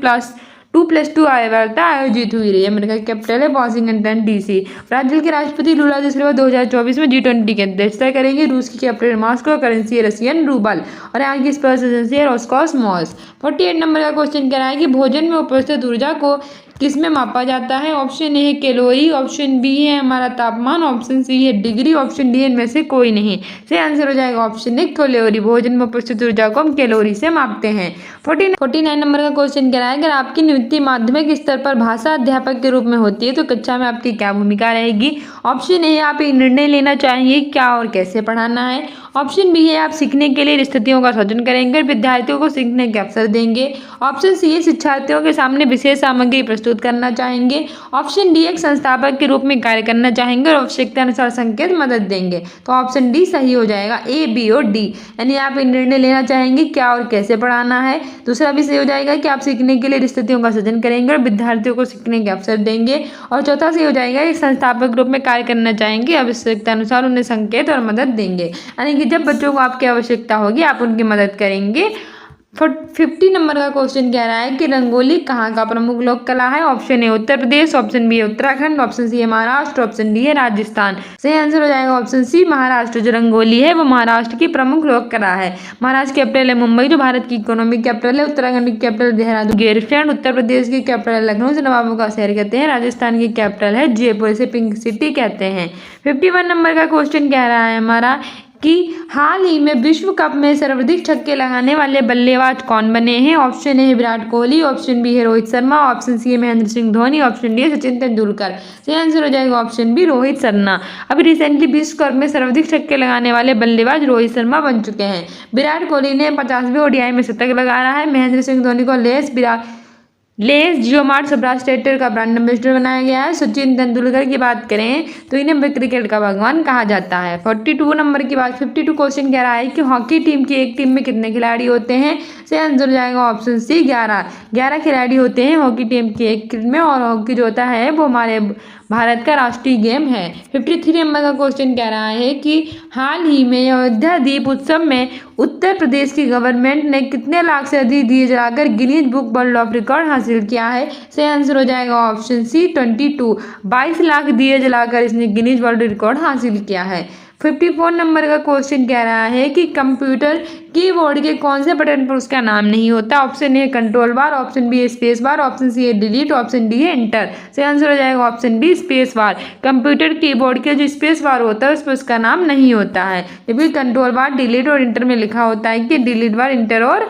2+2 वार्ता आयोजित हुई रही है। अमेरिका की कैपिटल है वाशिंगटन डीसी। ब्राजील के राष्ट्रपति लूला दा सिल्वा 2024 में G20 की अध्यक्षता करेंगे। रूस की कैपिटल मॉस्को, करेंसी है रशियन रूबल और यहाँ की स्पेस एजेंसी है रोस्कॉसमॉस। 48 नंबर का क्वेश्चन कह रहा है कि भोजन में उपस्थित ऊर्जा को किस में मापा जाता है। ऑप्शन ए है कैलोरी, ऑप्शन बी है हमारा तापमान, ऑप्शन सी है डिग्री, ऑप्शन डी है इनमें से कोई नहीं। सही आंसर हो जाएगा ऑप्शन ए कैलोरी। भोजन में उपस्थित ऊर्जा को हम कैलोरी से मापते हैं। 49 नंबर का क्वेश्चन कह रहा है अगर आपकी नियुक्ति माध्यमिक स्तर पर भाषा अध्यापक के रूप में होती है तो कक्षा में आपकी क्या भूमिका रहेगी। ऑप्शन ए आप एक निर्णय लेना चाहिए क्या और कैसे पढ़ाना है। ऑप्शन बी है आप सीखने के लिए स्थितियों का सृजन करेंगे और विद्यार्थियों को सीखने के अवसर देंगे। ऑप्शन सी है शिक्षार्थियों के सामने विशेष सामग्री प्रस्तुत करना चाहेंगे। ऑप्शन डी एक संस्थापक के रूप में कार्य करना चाहेंगे और आवश्यकता अनुसार संकेत मदद देंगे। तो ऑप्शन डी सही हो जाएगा, ए बी और डी, यानी आप एक निर्णय लेना चाहेंगे क्या और कैसे पढ़ाना है। दूसरा भी सही हो जाएगा कि आप सीखने के लिए स्थितियों का सृजन करेंगे और विद्यार्थियों को सीखने के अवसर देंगे। और चौथा सही हो जाएगा एक संस्थापक रूप में कार्य करना चाहेंगे, आवश्यकता अनुसार उन्हें संकेत और मदद देंगे, यानी कि जब बच्चों को आपकी आवश्यकता होगी आप उनकी मदद करेंगे। 50 नंबर का क्वेश्चन कह रहा है कि रंगोली कहाँ का प्रमुख लोक कला है। Option A Uttar Pradesh, option B है उत्तराखंड, ऑप्शन सी है महाराष्ट्र, ऑप्शन डी है राजस्थान। सही आंसर हो जाएगा ऑप्शन सी महाराष्ट्र। जो रंगोली है वो महाराष्ट्र की प्रमुख लोक कला है। महाराष्ट्र की कैपिटल है मुंबई जो भारत की इकोनॉमिक कैपिटल है। उत्तराखंड की कैपिटल देहरादून गिरफ्तार। उत्तर प्रदेश की कैपिटल है लखनऊ से नवाबों का शहर कहते हैं। राजस्थान की कैपिटल है जयपुर से पिंक सिटी कहते हैं। 51 नंबर का क्वेश्चन कह रहा है हमारा कि हाल ही में विश्व कप में सर्वाधिक छक्के लगाने वाले बल्लेबाज कौन बने हैं। ऑप्शन ए है विराट कोहली, ऑप्शन बी है रोहित शर्मा, ऑप्शन सी है महेंद्र सिंह धोनी, ऑप्शन डी है सचिन तेंदुलकर। सही आंसर हो जाएगा ऑप्शन बी रोहित शर्मा। अभी रिसेंटली विश्व कप में सर्वाधिक छक्के लगाने वाले बल्लेबाज रोहित शर्मा बन चुके हैं। विराट कोहली ने 50वें ओडीआई में शतक लगा रहा है। महेंद्र सिंह धोनी को लेस जियो मार्ट सौराष्ट्र ट्रैक्टर का ब्रांड एम्बेसडर बनाया गया है। सचिन तेंदुलकर की बात करें तो इन्हें क्रिकेट का भगवान कहा जाता है। 42 नंबर की बात 52 क्वेश्चन कह रहा है कि हॉकी टीम की एक टीम में कितने खिलाड़ी होते हैं। सही आंसर हो जाएगा ऑप्शन सी 11 खिलाड़ी होते हैं हॉकी टीम की एक टीम में। और हॉकी जो होता है वो हमारे भारत का राष्ट्रीय गेम है। 53 नंबर का क्वेश्चन कह रहा है कि हाल ही में अयोध्या दीप उत्सव में उत्तर प्रदेश की गवर्नमेंट ने कितने लाख से अधिक दिए जलाकर Guinness book world of record हासिल किया है। सही आंसर हो जाएगा ऑप्शन सी 22 लाख दिए जलाकर इसने गिनीज वर्ल्ड रिकॉर्ड हासिल किया है। 54 नंबर का क्वेश्चन कह रहा है कि कंप्यूटर कीबोर्ड के कौन से बटन पर उसका नाम नहीं होता। Option A control bar, option B है स्पेस बार, ऑप्शन सी है डिलीट, ऑप्शन डी है एंटर। सही आंसर हो जाएगा option B space bar. Computer keyboard के जो स्पेस बार होता है उस पर उसका नाम नहीं होता है, जबकि कंट्रोल बार डिलीट और इंटर में लिखा होता है कि डिलीट बार इंटर और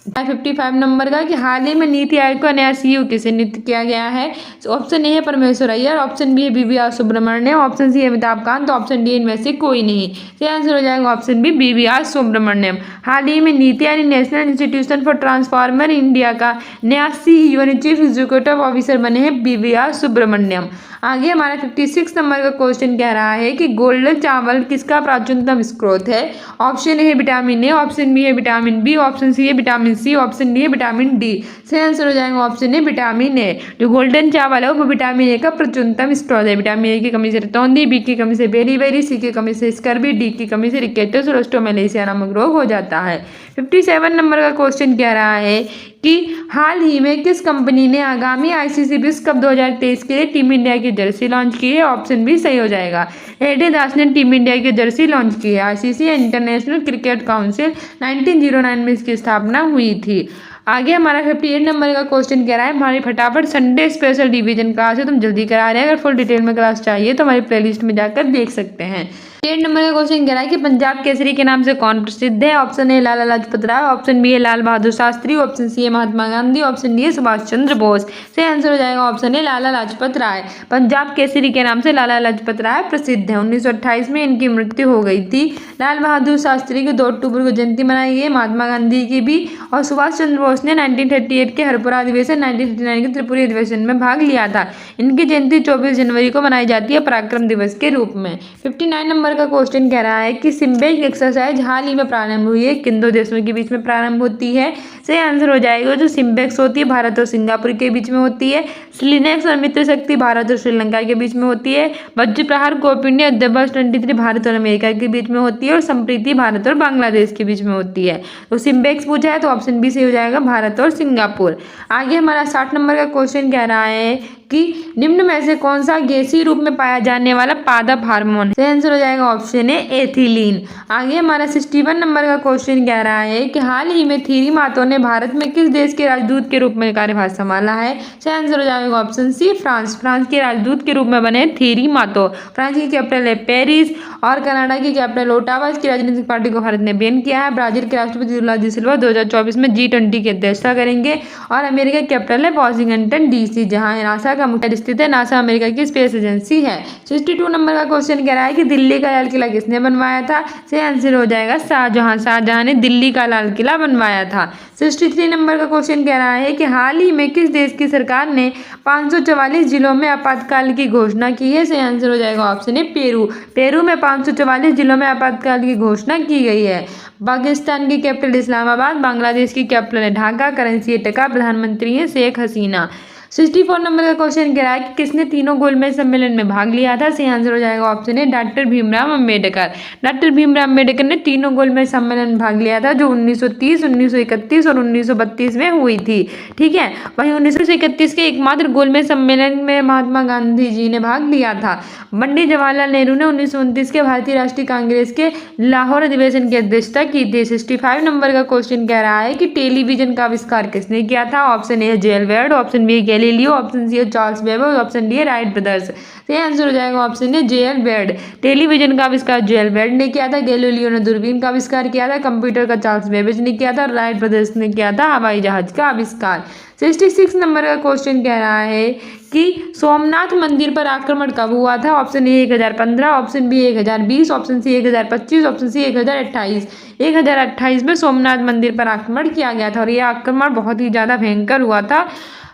55 नंबर का कि हाल ही में नीति आयोग का नया सीईओ किसे नियुक्त किया गया है। ऑप्शन ए है परमेश्वर अय्यर, ऑप्शन बी है BVR सुब्रमण्यम, ऑप्शन सी है अमिताभ कांत, ऑप्शन डी इनमें से कोई नहीं। सही आंसर हो जाएगा ऑप्शन बी BVR सुब्रमण्यम। हाल ही में नीति यानी national institution for transformer India का नया सीईओ यानी चीफ एग्जीक्यूटिव ऑफिसर बने हैं BVR सुब्रमण्यम। आगे हमारा 56 नंबर का क्वेश्चन कह रहा है कि गोल्डन चावल किसका प्राचीनतम स्रोत है। ऑप्शन ए है विटामिन ए, ऑप्शन बी है विटामिन बी, ऑप्शन सी है विटामिन सी, ऑप्शन डी है विटामिन डी। सही आंसर हो जाएगा ऑप्शन ए विटामिन ए। जो गोल्डन चावल है वो विटामिन ए का प्राचीनतम स्रोत है। विटामिन ए की कमी से रतौंधी, बी की कमी से बेरी, सी की कमी से स्कर्वी, डी की कमी से रिकेटस और ऑस्टियोमेलेसिया नामक रोग हो जाता है। 57 नंबर का क्वेश्चन कह रहा है कि हाल ही में किस कंपनी ने आगामी ICC विश्व कप 2023 के लिए टीम इंडिया की जर्सी लॉन्च की है। ऑप्शन बी सही हो जाएगा। एडिडास ने टीम इंडिया की जर्सी लॉन्च की है। ICC इंटरनेशनल क्रिकेट काउंसिल 1909 में इसकी स्थापना हुई थी। आगे हमारा 58 नंबर का क्वेश्चन कह रहा है हमारी फटाफट संडे स्पेशल डिवीजन क्लास है, तुम जल्दी करा रहे हैं। अगर फुल डिटेल में क्लास चाहिए तो हमारी प्लेलिस्ट में जाकर देख सकते हैं। 8 नंबर का क्वेश्चन कह रहा है कि पंजाब केसरी के नाम से कौन प्रसिद्ध है। Option A Lala Lajpat Rai, option B है लाल बहादुर शास्त्री, ऑप्शन सी है महात्मा गांधी, ऑप्शन डी है सुभाष चंद्र बोस। सही आंसर हो जाएगा ऑप्शन ए लाला लाजपत राय। पंजाब केसरी के नाम से लाला लाजपत राय प्रसिद्ध है। 1928 में इनकी मृत्यु हो गई थी। लाल बहादुर शास्त्री की 2 अक्टूबर को जयंती मनाई गई, महात्मा गांधी की भी। और सुभाष चंद्र बोस ने 1938 के हरपुरा अधिवेशन, 1939 के त्रिपुरी अधिवेशन में भाग लिया था। इनकी जयंती 24 जनवरी को मनाई जाती है पराक्रम दिवस के रूप में। 59 नंबर नंबर का क्वेश्चन कह रहा है कि सिम्बेक एक्सरसाइज हाल ही में प्रारंभ हुई है, किन दो देशों के बीच में प्रारंभ होती है। सही आंसर हो जाएगा जो सिम्बेक्स होती है भारत और सिंगापुर के बीच में होती है। स्लिनेक्स और मित्र शक्ति भारत और श्रीलंका के बीच में होती है। वज्र प्रहार कोपिनिया दबस 23 भारत और अमेरिका के बीच में होती है। और संप्रीति भारत और बांग्लादेश के बीच में होती है। तो सिम्बेक्स पूछा है तो ऑप्शन बी सही हो जाएगा, भारत और सिंगापुर। आगे हमारा 60 नंबर का क्वेश्चन कह रहा है कि निम्न में से कौन सा गैसीय रूप में पाया जाने वाला पादप हार्मोन। सही आंसर हो जाएगा ऑप्शन ए एथिलीन। आगे हमारा 61 नंबर का क्वेश्चन कह रहा है कि हाल ही में थीरी मातो ने भारत में किस देश के राजदूत के रूप में कार्यभार संभाला है। सही आंसर हो जाएगा ऑप्शन सी फ्रांस। फ्रांस के राजदूत के रूप में बने थीरी मातो। फ्रांस की कैपिटल है पेरिस और कनाडा की कैपिटल ओटावा। इसकी राजनीतिक पार्टी को भारत ने बैन किया है। ब्राजील के राष्ट्रपति लुला डी सिल्वा 2024 में G20 की अध्यक्षता करेंगे। और अमेरिका की कैपिटल है वॉशिंगटन DC, जहां नासा का मुख्यालय स्थित है। नासा अमेरिका की स्पेस एजेंसी है। 62 नंबर का क्वेश्चन कह रहा है कि दिल्ली का लाल किला किसने बनवाया था। सही आंसर हो जाएगा शाहजहां। शाहजहां ने दिल्ली का लाल किला बनवाया था। 63 नंबर का क्वेश्चन कह रहा है कि हाल ही में किस देश की सरकार ने 544 जिलों में आपातकाल की घोषणा की है। सही आंसर हो जाएगा ऑप्शन ए पेरू। पेरू में 544 जिलों में आपातकाल की घोषणा की गई है। पाकिस्तान की कैपिटल इस्लामाबाद। बांग्लादेश की कैपिटल है ढाका। करेंसी है टका। प्रधानमंत्री है शेख हसीना। 64 नंबर का क्वेश्चन कह रहा है कि किसने तीनों गोलमेज सम्मेलन में भाग लिया था। सही आंसर हो जाएगा ऑप्शन ए डॉक्टर भीमराव अम्बेडकर। डॉक्टर भीमराव अम्बेडकर ने तीनों गोलमेज सम्मेलन में भाग लिया था, जो 1930, 1931 और 1932 में हुई थी। ठीक है, वहीं 1931 के एकमात्र गोलमेज सम्मेलन में महात्मा गांधी जी ने भाग लिया था। पंडित जवाहरलाल नेहरू ने 1929 के भारतीय राष्ट्रीय कांग्रेस के लाहौर अधिवेशन की अध्यक्षता की थी। 65 नंबर का क्वेश्चन कह रहा है कि टेलीविजन का आविष्कार किसने किया था। ऑप्शन ए जेल वेर्ड, option B Galileo, option C Charles Weber, option D Wright brothers. सही आंसर हो जाएगा ऑप्शन ए जेल वेर्ड। टेलीविजन का आविष्कार जेल वेर्ड ने किया था। गैलीलियो ने दूरबीन का आविष्कार किया था। कंप्यूटर का चार्ल्स बेबेज ने किया था। राइट ब्रदर्स ने किया था हवाई जहाज का आविष्कार। 66 नंबर का क्वेश्चन कह रहा है कि सोमनाथ मंदिर पर आक्रमण कब हुआ था। Option A 1015, option B 1020, option C 1025, option C 1028। 1028 में सोमनाथ मंदिर पर आक्रमण किया गया था और यह आक्रमण बहुत ही ज़्यादा भयंकर हुआ था।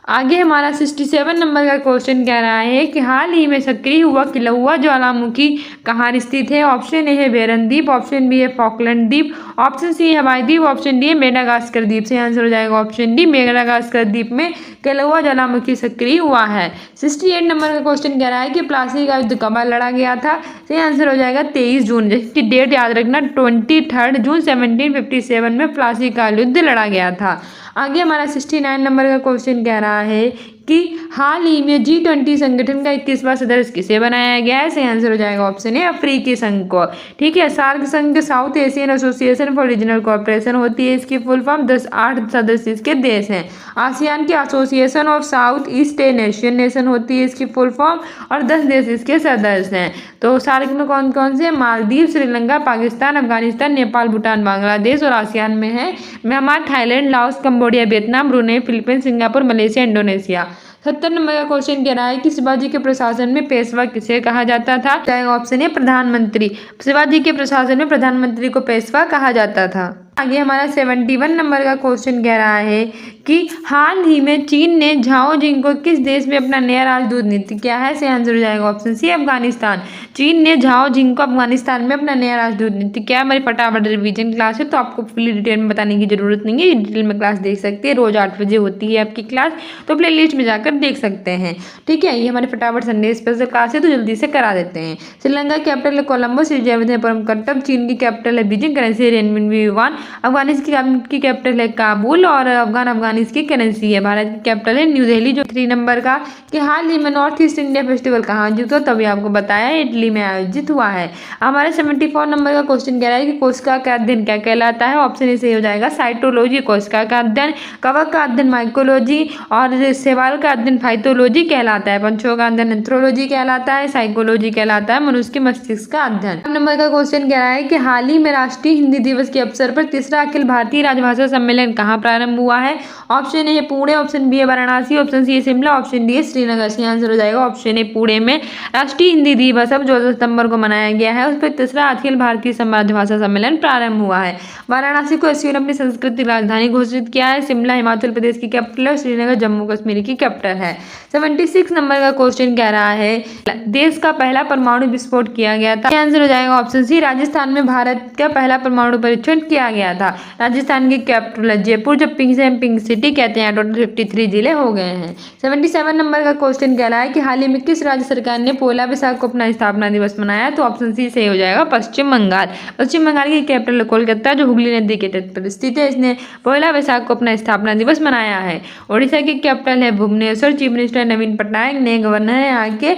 आगे हमारा 67 नंबर का क्वेश्चन कह रहा है कि हाल ही में सक्रिय हुआ किलौआ ज्वालामुखी कहाँ स्थित है। ऑप्शन ए है बेरन द्वीप, ऑप्शन बी है फॉकलैंड द्वीप, ऑप्शन सी है हवाई द्वीप, ऑप्शन डी है मेडागास्कर द्वीप। से आंसर हो जाएगा ऑप्शन डी मेडागास्कर द्वीप में किलौआ ज्वालामुखी सक्रिय हुआ है। 68 नंबर का क्वेश्चन कह रहा है कि प्लासी का युद्ध कब लड़ा गया था। सही आंसर हो जाएगा 23 जून। जिसकी डेट याद रखना 23 जून 1757 में प्लासी का युद्ध लड़ा गया था। आगे हमारा 69 नंबर का क्वेश्चन कह रहा है कि हाल ही में G20 संगठन का 21वां सदस्य किसे बनाया गया है। सही आंसर हो जाएगा ऑप्शन ए अफ्रीकी संघ को। ठीक है, सार्क संघ south Asian association for regional cooperation होती है। इसकी फुल फॉर्म 8 सदस्य इसके देश हैं। आसियान की association of south east Asian nation होती है इसकी फुल फॉर्म, और 10 देश इसके सदस्य हैं। तो सार्क में कौन कौन से, मालदीव, श्रीलंका, पाकिस्तान, अफगानिस्तान, नेपाल, भूटान, बांग्लादेश, और आसियान में है Myanmar, Thailand, Laos, Cambodia, Vietnam, Brunei, Philippines, Singapore, Malaysia, Indonesia. 70 number का क्वेश्चन कह रहा है कि शिवाजी के प्रशासन में पेशवा किसे कहा जाता था। ऑप्शन है प्रधानमंत्री। शिवाजी के प्रशासन में प्रधानमंत्री को पेशवा कहा जाता था। आगे हमारा 71 नंबर का क्वेश्चन कह रहा है कि हाल ही में चीन ने झाओ जिंग को किस देश में अपना नया राजदूत नियुक्त किया है। सही आंसर हो जाएगा ऑप्शन सी अफगानिस्तान। चीन ने झाओ जिंग को अफगानिस्तान में अपना नया राजदूत नियुक्त किया। हमारी फटाफट रिवीजन क्लास है तो आपको फुली डिटेल में बताने की जरूरत नहीं है, डिटेल में क्लास देख सकते हैं। रोज 8 बजे होती है आपकी क्लास, तो प्ले लिस्ट में जाकर देख सकते हैं। ठीक है, ये हमारी फटाफट संडे स्पेशल क्लास है तो जल्दी से करा देते हैं। श्रीलंका की कैपिटल है कोलंबो, श्री जयवर्धनपुरम कट्टम। चीन की कैपिटल है Beijing, currency renminbi yuan. Afghanistan की कैपिटल है काबुल और अफगानिस्तान की करेंसी है। भारत की कैपिटल है न्यू दिल्ली। जो 3 नंबर का कि हाल ही में नॉर्थ ईस्ट इंडिया फेस्टिवल कहाँ आयोजित हुआ, तभी आपको बताया इटली में आयोजित हुआ है। हमारे 74 नंबर का क्वेश्चन कह रहा है कि कोशिका का अध्ययन क्या कहलाता है। ऑप्शन ए सही हो जाएगा साइटोलॉजी कोशिका का अध्ययन, कवक का अध्ययन माइकोलॉजी, और शैवाल का अध्ययन फाइटोलॉजी कहलाता है। पंछियों का अध्ययन एंथ्रोलॉजी कहलाता है। साइकोलॉजी कहलाता है मनुष्य के मस्तिष्क का अध्ययन। नंबर का क्वेश्चन कह रहा है कि हाल ही में राष्ट्रीय हिंदी दिवस के अवसर पर तीसरा अखिल भारतीय राजभाषा सम्मेलन कहाँ प्रारंभ हुआ है? Option A Pune, option B है वाराणसी, ऑप्शन सी है शिमला, ऑप्शन डी है श्रीनगर। इसका आंसर हो जाएगा ऑप्शन ए पुणे में राष्ट्रीय हिंदी दिवस अब 14 सितंबर को मनाया गया है। उस पर तीसरा अखिल भारतीय राजभाषा सम्मेलन प्रारंभ हुआ है। वाराणसी को इसने अपनी सांस्कृतिक राजधानी घोषित किया है। शिमला हिमाचल प्रदेश की कैपिटल है, श्रीनगर जम्मू कश्मीर की कैपिटल है। 76 नंबर का क्वेश्चन कह रहा है देश का पहला परमाणु विस्फोट किया गया था। आंसर हो जाएगा ऑप्शन सी राजस्थान में भारत का पहला परमाणु परीक्षण किया गया था। राजस्थान की कैपिटल है जयपुर, जो पिंक सिटी कहते हैं। टोटल 53 जिले हो गए हैं। 77 नंबर का क्वेश्चन कह रहा है कि हाल ही में किस राज्य सरकार ने पहला वैशाख को अपना स्थापना दिवस मनाया? तो ऑप्शन सी सही हो जाएगा पश्चिम बंगाल। पश्चिम बंगाल की कैपिटल कोलकाता, जो हुगली नदी के तट पर स्थित है। इसने पहला वैशाख को अपना स्थापना दिवस मनाया है। उड़ीसा की कैपिटल है भुवनेश्वर। चीफ मिनिस्टर नवीन पटनायक, नए गवर्नर है यहाँ के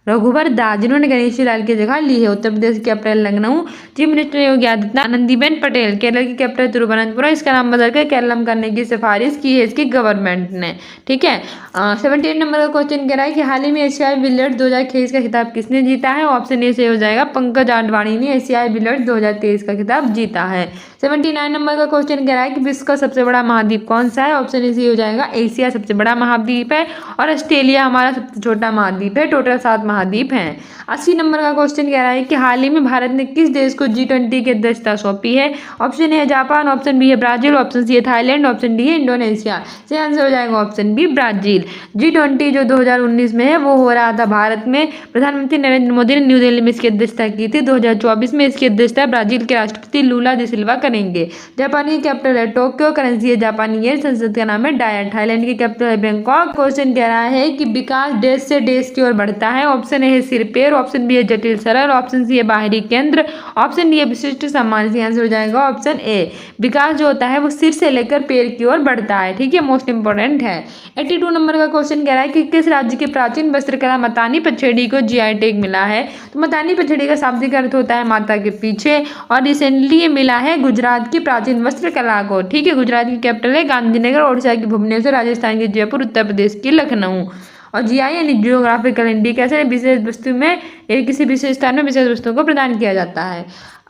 रघुवर दास, जिन्होंने गणेश लाल की जगह ली है। उत्तर प्रदेश की capital Lucknow. Chief minister Yogi Adityanath. Anandiben Patel. Kerala की कैपिटल तिरुवनंतपुरम। इसका नाम बदलकर केरलम करने की सिफारिश की है इसकी गवर्नमेंट ने। ठीक है। 78 नंबर का क्वेश्चन कह रहा है कि हाल ही में एशियाई बिलियर्ड्स 2023 का खिताब किसने जीता है? ऑप्शन ए से हो जाएगा पंकज आडवाणी ने एशियाई बिलियर्ड्स 2023 का खिताब जीता है। 79 नंबर का क्वेश्चन कह रहा है कि विश्व का सबसे बड़ा महाद्वीप कौन सा है? ऑप्शन ए से हो जाएगा एशिया सबसे बड़ा महाद्वीप है और ऑस्ट्रेलिया हमारा सबसे छोटा महाद्वीप है। टोटल 7 महाद्वीप हैं। 80 नंबर का क्वेश्चन कह रहा है कि हाल ही में भारत ने किस देश को G20 की अध्यक्षता सौंपी है? ऑप्शन ए है जापान, ऑप्शन बी है ब्राजील, ऑप्शन सी है थाईलैंड, ऑप्शन डी है इंडोनेशिया। से आंसर हो जाएगा ऑप्शन बी ब्राजील। G20 जो 2019 में है वो हो रहा था भारत में। प्रधानमंत्री नरेंद्र मोदी ने न्यू दिल्ली में इसकी अध्यक्षता की थी। 2024 में इसकी अध्यक्षता ब्राजील के राष्ट्रपति लूला डी सिल्वा करेंगे। जापान की कैपिटल है टोक्यो। करेंसी है जापानी येन। संसद का नाम है डाया। थाईलैंड की कैपिटल है बैंकॉक। क्वेश्चन कह रहा है कि विकास देश से देश की ओर बढ़ता है। ऑप्शन ए है सिरपेर, ऑप्शन बी है जटिल सरल, ऑप्शन सी है बाहरी केंद्र, ऑप्शन डी है विशिष्ट सम्मान। से आंसर हो जाएगा ऑप्शन ए। विकास जो होता है वो सिर से लेकर पैर की ओर बढ़ता है। ठीक है, मोस्ट इंपोर्टेंट है। 82 नंबर का क्वेश्चन कह रहा है कि किस राज्य की प्राचीन वस्त्रकला मतानी पछेड़ी को GI टैग मिला है? तो मतानी पछेड़ी का शाब्दिक अर्थ होता है माता के पीछे, और रिसेंटली ये मिला है गुजरात की प्राचीन वस्त्रकला को। ठीक है, गुजरात की कैपिटल है गांधीनगर, ओडिशा की भुवनेश्वर, राजस्थान की जयपुर, उत्तर प्रदेश की लखनऊ। और GI यानी जियोग्राफिकल इंडिकेशन विशेष वस्तु में या किसी विशेष स्थान में विशेष वस्तुओं को प्रदान किया जाता है।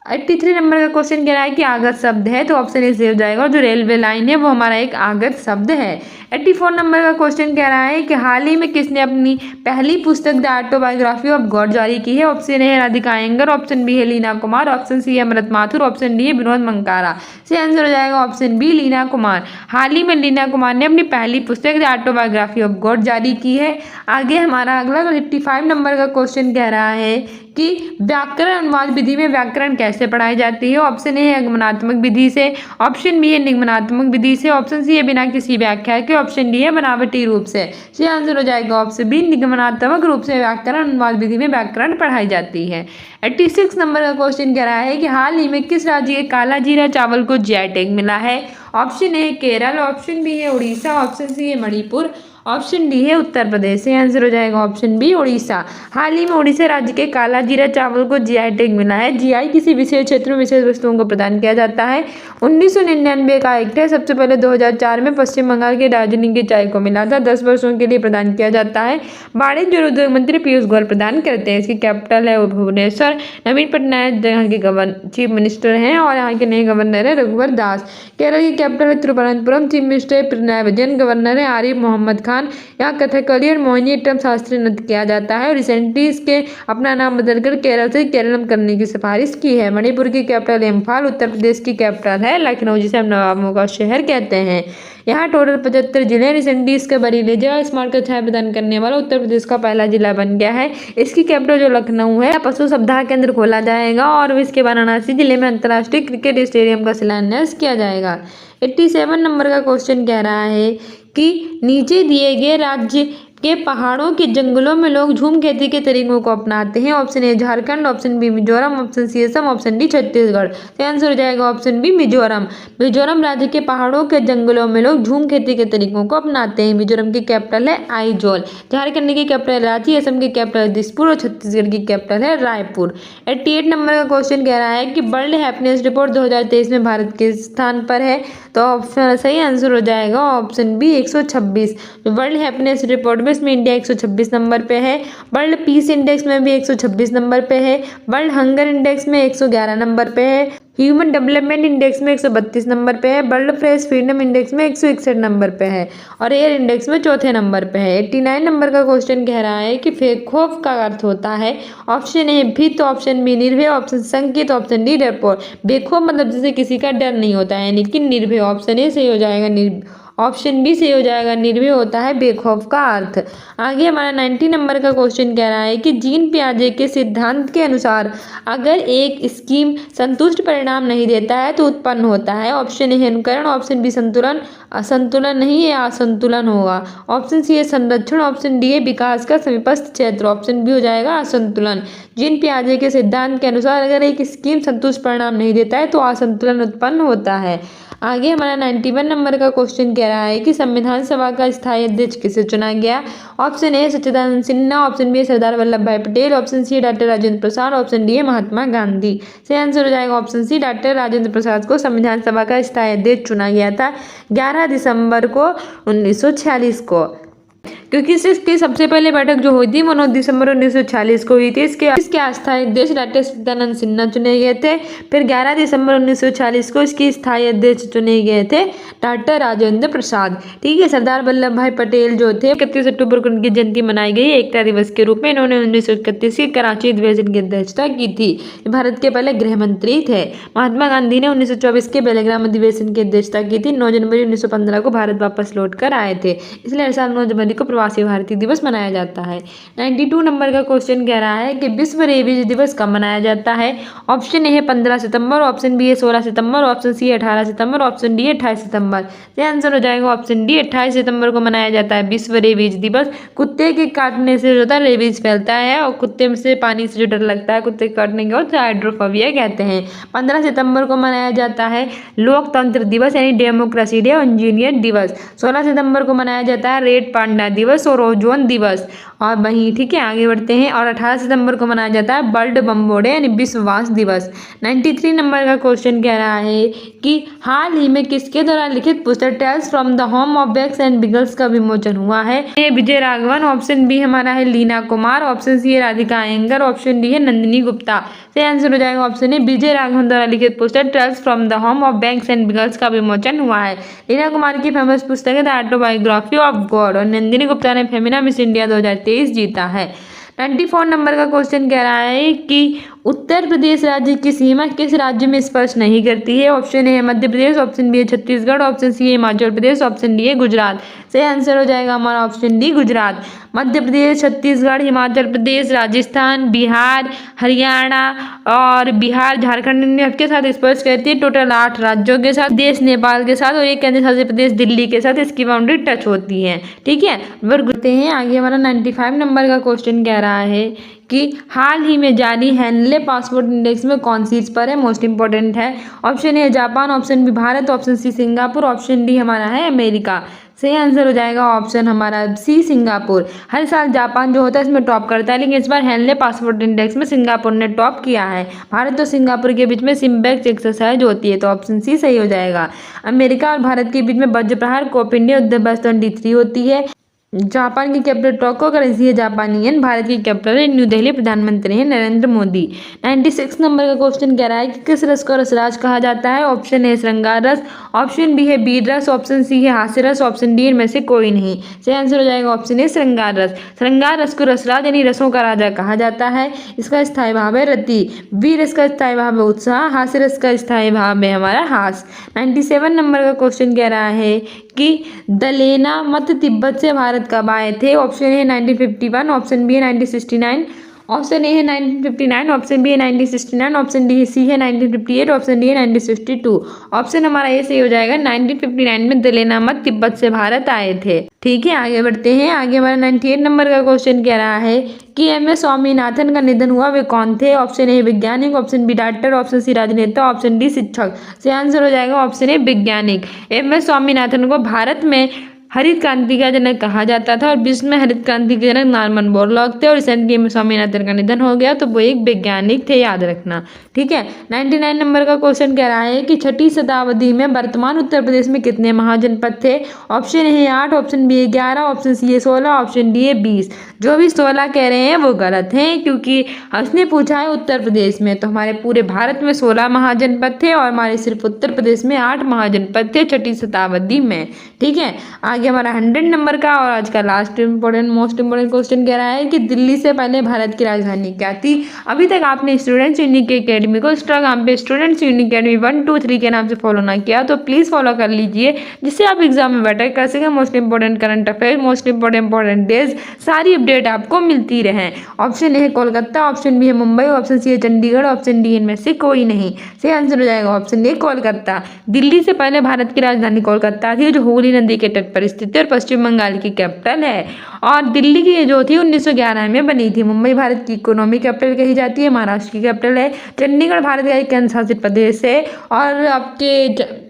83 नंबर का क्वेश्चन कह रहा है कि आगत शब्द है। तो ऑप्शन ए से हो जाएगा जो रेलवे लाइन है वो हमारा एक आगत शब्द है। 84 नंबर का क्वेश्चन कह रहा है कि हाल ही में किसने अपनी पहली पुस्तक द ऑटोबायोग्राफी ऑफ गॉड जारी की है? ऑप्शन ए है राधिका अयंगर, ऑप्शन बी है लीना कुमार, ऑप्शन सी है अमृत माथुर, ऑप्शन डी है विनोद मंकारा। से आंसर हो जाएगा ऑप्शन बी लीना कुमार। हाल ही में लीना कुमार ने अपनी पहली पुस्तक द ऑटोबायोग्राफी ऑफ गॉड जारी की है। आगे हमारा अगला 85 नंबर का क्वेश्चन कह रहा है कि व्याकरण अनुवाद विधि में व्याकरण कैसे पढ़ाई जाती है? ऑप्शन ए है आगमनात्मक विधि से, ऑप्शन बी है निगमनात्मक विधि से, ऑप्शन सी है बिना किसी व्याख्या के, ऑप्शन डी है बनावटी रूप से। ये आंसर हो जाएगा ऑप्शन बी निगमनात्मक रूप से व्याकरण अनुवाद विधि में व्याकरण पढ़ाई जाती है। 86 नंबर का क्वेश्चन कह रहा है कि हाल ही में किस राज्य के काला जीरा चावल को GI टैग मिला है? Option A Kerala, option B है उड़ीसा, ऑप्शन सी है मणिपुर, ऑप्शन डी है उत्तर प्रदेश। से आंसर हो जाएगा ऑप्शन बी उड़ीसा। हाल ही में उड़ीसा राज्य के काला जीरा चावल को GI टैग मिला है। GI किसी विशेष क्षेत्र में विशेष वस्तुओं को प्रदान किया जाता है। 1999 का एक्ट है। सबसे पहले 2004 में पश्चिम बंगाल के दार्जिलिंग की चाय को मिला था। 10 वर्षों के लिए प्रदान किया जाता है। वाणिज्य और उद्योग मंत्री पीयूष गोयल प्रदान करते हैं। इसकी कैपिटल है भुवनेश्वर। नवीन पटनायक यहाँ के चीफ मिनिस्टर हैं और यहाँ के नए गवर्नर है रघुवर दास। केरल की कैपिटल है Thiruvananthapuram. Chief minister Pinarayi Vijayan. Governor है आरिफ मोहम्मद खान। यहाँ कथकली और मोहिनीअट्टम शास्त्रीय नृत्य किया जाता है। रिसेंटली इसके अपना नाम बदलकर केरल से केरलम करने की सिफारिश की है। मणिपुर की कैपिटल इम्फाल। उत्तर प्रदेश की कैपिटल है लखनऊ, जिसे हम नवाबों का शहर कहते हैं। यहाँ टोटल 75 जिले। रिसेंटली इसका बरेली जिला स्मार्ट कक्षाएं प्रदान करने वाला उत्तर प्रदेश का पहला जिला बन गया है। इसकी कैपिटल जो लखनऊ है। पशु सप्ताह केंद्र खोला जाएगा और इसके वाराणसी जिले में अंतर्राष्ट्रीय क्रिकेट स्टेडियम का शिलान्यास किया जाएगा। 87 नंबर का क्वेश्चन कह रहा है कि नीचे दिए गए राज्य के पहाड़ों के जंगलों में लोग झूम खेती के तरीकों को अपनाते हैं। Option A Jharkhand, option B Mizoram, option C Assam, option D Chhattisgarh. तो आंसर हो जाएगा ऑप्शन बी मिजोरम। मिजोरम राज्य के पहाड़ों के जंगलों में लोग झूम खेती के तरीकों को अपनाते हैं। मिजोरम की कैपिटल है आइजोल। झारखंड की कैपिटल रांची, असम की कैपिटल दिसपुर और छत्तीसगढ़ की कैपिटल है रायपुर। 88 नंबर का क्वेश्चन कह रहा है कि वर्ल्ड हैप्पीनेस रिपोर्ट 2023 में भारत के स्थान पर है? तो ऑप्शन सही आंसर हो जाएगा option B 126। World happiness report में दिवस में इंडिया 126 नंबर पे है। वर्ल्ड पीस इंडेक्स में भी 126 नंबर पे है। वर्ल्ड हंगर इंडेक्स में 111 नंबर पे है। ह्यूमन डेवलपमेंट इंडेक्स में 132 नंबर पे है। वर्ल्ड प्रेस फ्रीडम इंडेक्स में 161 नंबर पे है और एयर इंडेक्स में चौथे नंबर पे है। 89 नंबर का क्वेश्चन कह रहा है कि खौफ का अर्थ होता है। ऑप्शन ए भीत, ऑप्शन बी निर्भय, ऑप्शन संकित, ऑप्शन डी डरपोक। बेखौफ मतलब जैसे किसी का डर नहीं होता है, लेकिन निर्भय ऑप्शन ए सही हो जाएगा। ऑप्शन बी सही हो जाएगा, निर्भय होता है बेखौफ का अर्थ। आगे हमारा 90 नंबर का क्वेश्चन कह रहा है कि जीन पियाजे के सिद्धांत के अनुसार अगर एक स्कीम संतुष्ट परिणाम नहीं देता है तो उत्पन्न होता है। ऑप्शन ए अनुकरण, ऑप्शन बी संतुलन, असंतुलन नहीं है असंतुलन होगा। ऑप्शन सी है संरक्षण, ऑप्शन डी है विकास का समीपस्थ क्षेत्र, ऑप्शन बी हो जाएगा असंतुलन। जीन पियाजे के सिद्धांत के अनुसार अगर एक स्कीम संतुष्ट परिणाम नहीं देता है तो असंतुलन उत्पन्न होता है। आगे हमारा 91 नंबर का क्वेश्चन कह रहा है कि संविधान सभा का स्थायी अध्यक्ष किसे चुना गया। Option A Sachchidananda Sinha, option B Sardar Vallabh Bhai Patel, option C doctor Rajendra Prasad, option D है महात्मा गांधी। सही आंसर हो जाएगा option C, doctor Rajendra Prasad को संविधान सभा का स्थायी अध्यक्ष चुना गया था 11 दिसंबर को 1946 को, क्योंकि इसकी सबसे पहले बैठक जो हुई थी वो 9 दिसंबर 1946 को हुई थी। इसके अस्थायी अध्यक्ष डॉक्टर सच्चिदानंद सिन्हा चुने गए थे। फिर 11 दिसंबर 1946 को इसके स्थायी अध्यक्ष चुने गए थे डॉक्टर राजेंद्र प्रसाद। ठीक है, सरदार वल्लभ भाई पटेल जो थे 31 अक्टूबर को उनकी जयंती मनाई गई एकता दिवस के रूप में। इन्होंने 1931 के कराची अधिवेशन की अध्यक्षता की थी। भारत के पहले गृह मंत्री थे। महात्मा गांधी ने 1924 के बेलग्राम अधिवेशन की अध्यक्षता की थी। 9 जनवरी 1915 को भारत वापस लौट कर आए थे, इसलिए हर साल 9 जनवरी को प्रवासी भारतीय दिवस मनाया जाता है। 92 नंबर का क्वेश्चन कह रहा है कि विश्व रेबीज दिवस कब मनाया जाता है। ऑप्शन ए है 15 सितंबर, ऑप्शन बी है 16 सितंबर, ऑप्शन सी है 18 सितंबर, ऑप्शन डी है 28 सितंबर। ये आंसर हो जाएगा ऑप्शन डी, 28 सितंबर को मनाया जाता है विश्व रेबीज दिवस। कुत्ते के काटने से जो होता है रेबीज फैलता है और कुत्ते में से पानी से जो डर लगता है कुत्ते के काटने के बाद हाइड्रोफोबिया कहते हैं। 15 सितंबर को मनाया जाता है लोकतंत्र दिवस यानी डेमोक्रेसी डे और इंजीनियर दिवस। 16 सितंबर को मनाया जाता है रेड पांडा दिवस और ओजोन दिवस। और वहीं ठीक है आगे बढ़ते हैं। और 18 सितंबर को मनाया जाता है वर्ल्ड बम्बो डे यानी विश्ववास दिवस। 93 नंबर का क्वेश्चन कह रहा है कि हाल ही में किसके द्वारा लिखित पुस्तक tales from the home of bags and beagles का विमोचन हुआ है। A Vijay Raghavan, option B हमारा है लीना कुमार, ऑप्शन सी है राधिका अयंगर, ऑप्शन डी है नंदिनी गुप्ता। सही आंसर हो जाएगा ऑप्शन ए विजय राघवन द्वारा लिखित पुस्तक tales from the home of bags and beagles का विमोचन हुआ है। लीना कुमार की फेमस पुस्तक है द ऑटोबायोग्राफी ऑफ गॉड और नंदिनी गुप्ता ने फेमिना मिस इंडिया 2023 जीता है। 94 नंबर का क्वेश्चन कह रहा है कि उत्तर प्रदेश राज्य की सीमा किस राज्य में स्पर्श नहीं करती है। ऑप्शन ए है मध्य प्रदेश, ऑप्शन बी है छत्तीसगढ़, ऑप्शन सी है हिमाचल प्रदेश, ऑप्शन डी है गुजरात। सही आंसर हो जाएगा हमारा ऑप्शन डी गुजरात। मध्य प्रदेश, छत्तीसगढ़, हिमाचल प्रदेश, राजस्थान, बिहार, हरियाणा और बिहार झारखंड के साथ स्पर्श करती है। टोटल 8 राज्यों के साथ, देश नेपाल के साथ और एक केंद्र शासित प्रदेश दिल्ली के साथ इसकी बाउंड्री टच होती है। ठीक है, वर्ग होते हैं। आगे हमारा 95 नंबर का क्वेश्चन कह रहा है कि हाल ही में जारी हैनले पासपोर्ट इंडेक्स में कौन सी पर है, मोस्ट इंपॉर्टेंट है। Option A Japan, option B Bharat, option C Singapore, option D हमारा है अमेरिका। सही आंसर हो जाएगा ऑप्शन हमारा सी सिंगापुर। हर साल जापान जो होता है इसमें टॉप करता है, लेकिन इस बार हैनले पासपोर्ट इंडेक्स में सिंगापुर ने टॉप किया है। भारत और सिंगापुर के बीच में सिम्बेक्स एक्सरसाइज होती है, तो ऑप्शन सी सही हो जाएगा। अमेरिका और भारत के बीच में वज्र प्रहार कोप इंडिया युद्ध 23 होती है। जापान की कैपिटल टोक्यो, करेंसी है जापानी येन। भारत की कैपिटल है न्यू दिल्ली, प्रधानमंत्री हैं नरेंद्र मोदी। 96 नंबर का क्वेश्चन कह रहा है कि किस रस को रसराज कहा जाता है। ऑप्शन ए श्रृंगार रस, ऑप्शन बी है बीर रस, ऑप्शन सी है हास्य रस, ऑप्शन डी इनमें से कोई नहीं। सही आंसर हो जाएगा ऑप्शन ए श्रृंगार रस। श्रृंगार रस को रसराज यानी रसों का राजा कहा जाता है। इसका स्थायी भाव है रति। वीर रस का स्थायी भाव है उत्साह। हास्य रस का स्थायी भाव है हमारा हास। 97 नंबर का क्वेश्चन कह रहा है कि दलेना मत तिब्बत से भारत कब आए थे। ऑप्शन ए है 1951, ऑप्शन बी है 1969, ऑप्शन ए है 1959, ऑप्शन बी है 1969, ऑप्शन डी सी है 1958, ऑप्शन डी है 1962। ऑप्शन हमारा ये सही हो जाएगा 1959 में दलेना मत तिब्बत से भारत आए थे। ठीक है, आगे बढ़ते हैं। आगे हमारा 98 नंबर का क्वेश्चन कह रहा है कि एम.एस. स्वामीनाथन का निधन हुआ, वे कौन थे। ऑप्शन ए वैज्ञानिक, option B doctor, option C राजनेता, ऑप्शन डी शिक्षक। सही आंसर हो जाएगा ऑप्शन ए वैज्ञानिक। एम.एस. स्वामीनाथन को भारत में हरित क्रांति का जनक कहा जाता था और विश्व में हरित क्रांति के जनक नॉर्मन बोरलॉग थे और रिसेंटली में स्वामीनाथन का निधन हो गया, तो वो एक वैज्ञानिक थे, याद रखना। ठीक है, 99 नंबर का क्वेश्चन कह रहा है कि 6ठी शताब्दी में वर्तमान उत्तर प्रदेश में कितने महाजनपद थे। Option A 8, option B 11, option C 16, option D 20। जो भी 16 कह रहे हैं वो गलत हैं, क्योंकि उसने पूछा है उत्तर प्रदेश में, तो हमारे पूरे भारत में 16 महाजनपद थे और हमारे सिर्फ उत्तर प्रदेश में 8 महाजनपद थे 6ठी शताब्दी में। ठीक है, आगे हमारा 100 नंबर का और आज का लास्ट मोस्ट इंपोर्टेंट क्वेश्चन कह रहा है कि दिल्ली से पहले भारत की राजधानी क्या थी। अभी तक आपने स्टूडेंट्स यूनिक एकेडमी को इंस्टाग्राम पे स्टूडेंट्स यूनिक एकेडमी 1 2 3 के नाम से फॉलो ना किया तो प्लीज़ फॉलो कर लीजिए, जिससे आप एग्जाम में बेटर कर सकें। Most important current affair, most important days, सारी अपडेट आपको मिलती रहे। ऑप्शन ए है कोलकाता, ऑप्शन बी है मुंबई, ऑप्शन सी है चंडीगढ़, ऑप्शन डी इनमें से कोई नहीं। सही आंसर हो जाएगा ऑप्शन ए कोलकाता। दिल्ली से पहले भारत की राजधानी कोलकाता थी, जो हुगली नदी के तट पर स्थित है और पश्चिम बंगाल की कैपिटल है। और दिल्ली की जो थी 1911 में बनी थी। मुंबई भारत की इकोनॉमी कैपिटल कही जाती है, महाराष्ट्र की कैपिटल है। चंडीगढ़ भारत का एक केंद्र शासित प्रदेश है और आपके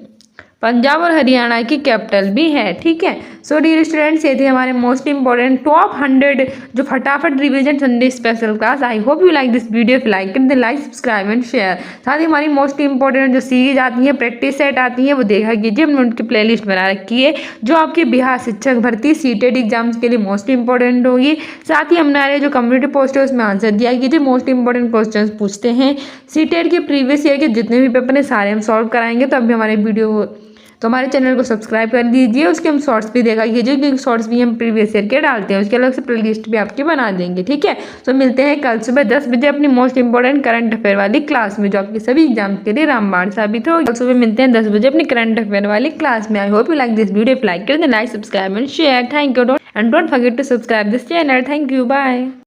पंजाब और हरियाणा की कैपिटल भी है। ठीक है, सो डियर स्टूडेंट्स, ये थे हमारे मोस्ट इंपॉर्टेंट टॉप 100 जो फटाफट revision Sunday special class. I hope you like this video. If like it then like, subscribe and share. साथ ही हमारी मोस्ट इंपॉर्टेंट जो सीरीज आती है, प्रैक्टिस सेट आती है, वो देखा कीजिए। हमने उनकी प्लेलिस्ट बना रखी है जो आपके बिहार शिक्षक भर्ती सीटेट एग्जाम्स के लिए मोस्ट इंपॉर्टेंट होगी। साथ ही हमारे जो कम्युनिटी पोस्ट है उसमें आंसर दिया कीजिए। मोस्ट इंपॉर्टेंट क्वेश्चन पूछते हैं सीटेट के प्रीवियस ईयर के जितने भी पेपर हैं सारे हम सॉल्व कराएंगे। तो अभी हमारे वीडियो तो हमारे चैनल को सब्सक्राइब कर दीजिए। उसके हम शॉर्ट्स भी देखा कीजिए, क्योंकि शॉर्ट्स भी हम प्रीवियस ईयर के डालते हैं, उसके अलग से प्ले लिस्ट भी आपकी बना देंगे। ठीक है, तो मिलते हैं कल सुबह 10 बजे अपनी मोस्ट इंपॉर्टेंट करंट अफेयर वाली क्लास में, जो आपके सभी एग्जाम के लिए रामबाण साबित हो। कल सुबह मिलते हैं 10 बजे अपनी करंट अफेयर वाली क्लास में। I hope you like this video. Like कर like, subscribe and share. Thank you and don't forget to subscribe this channel. Thank you, bye.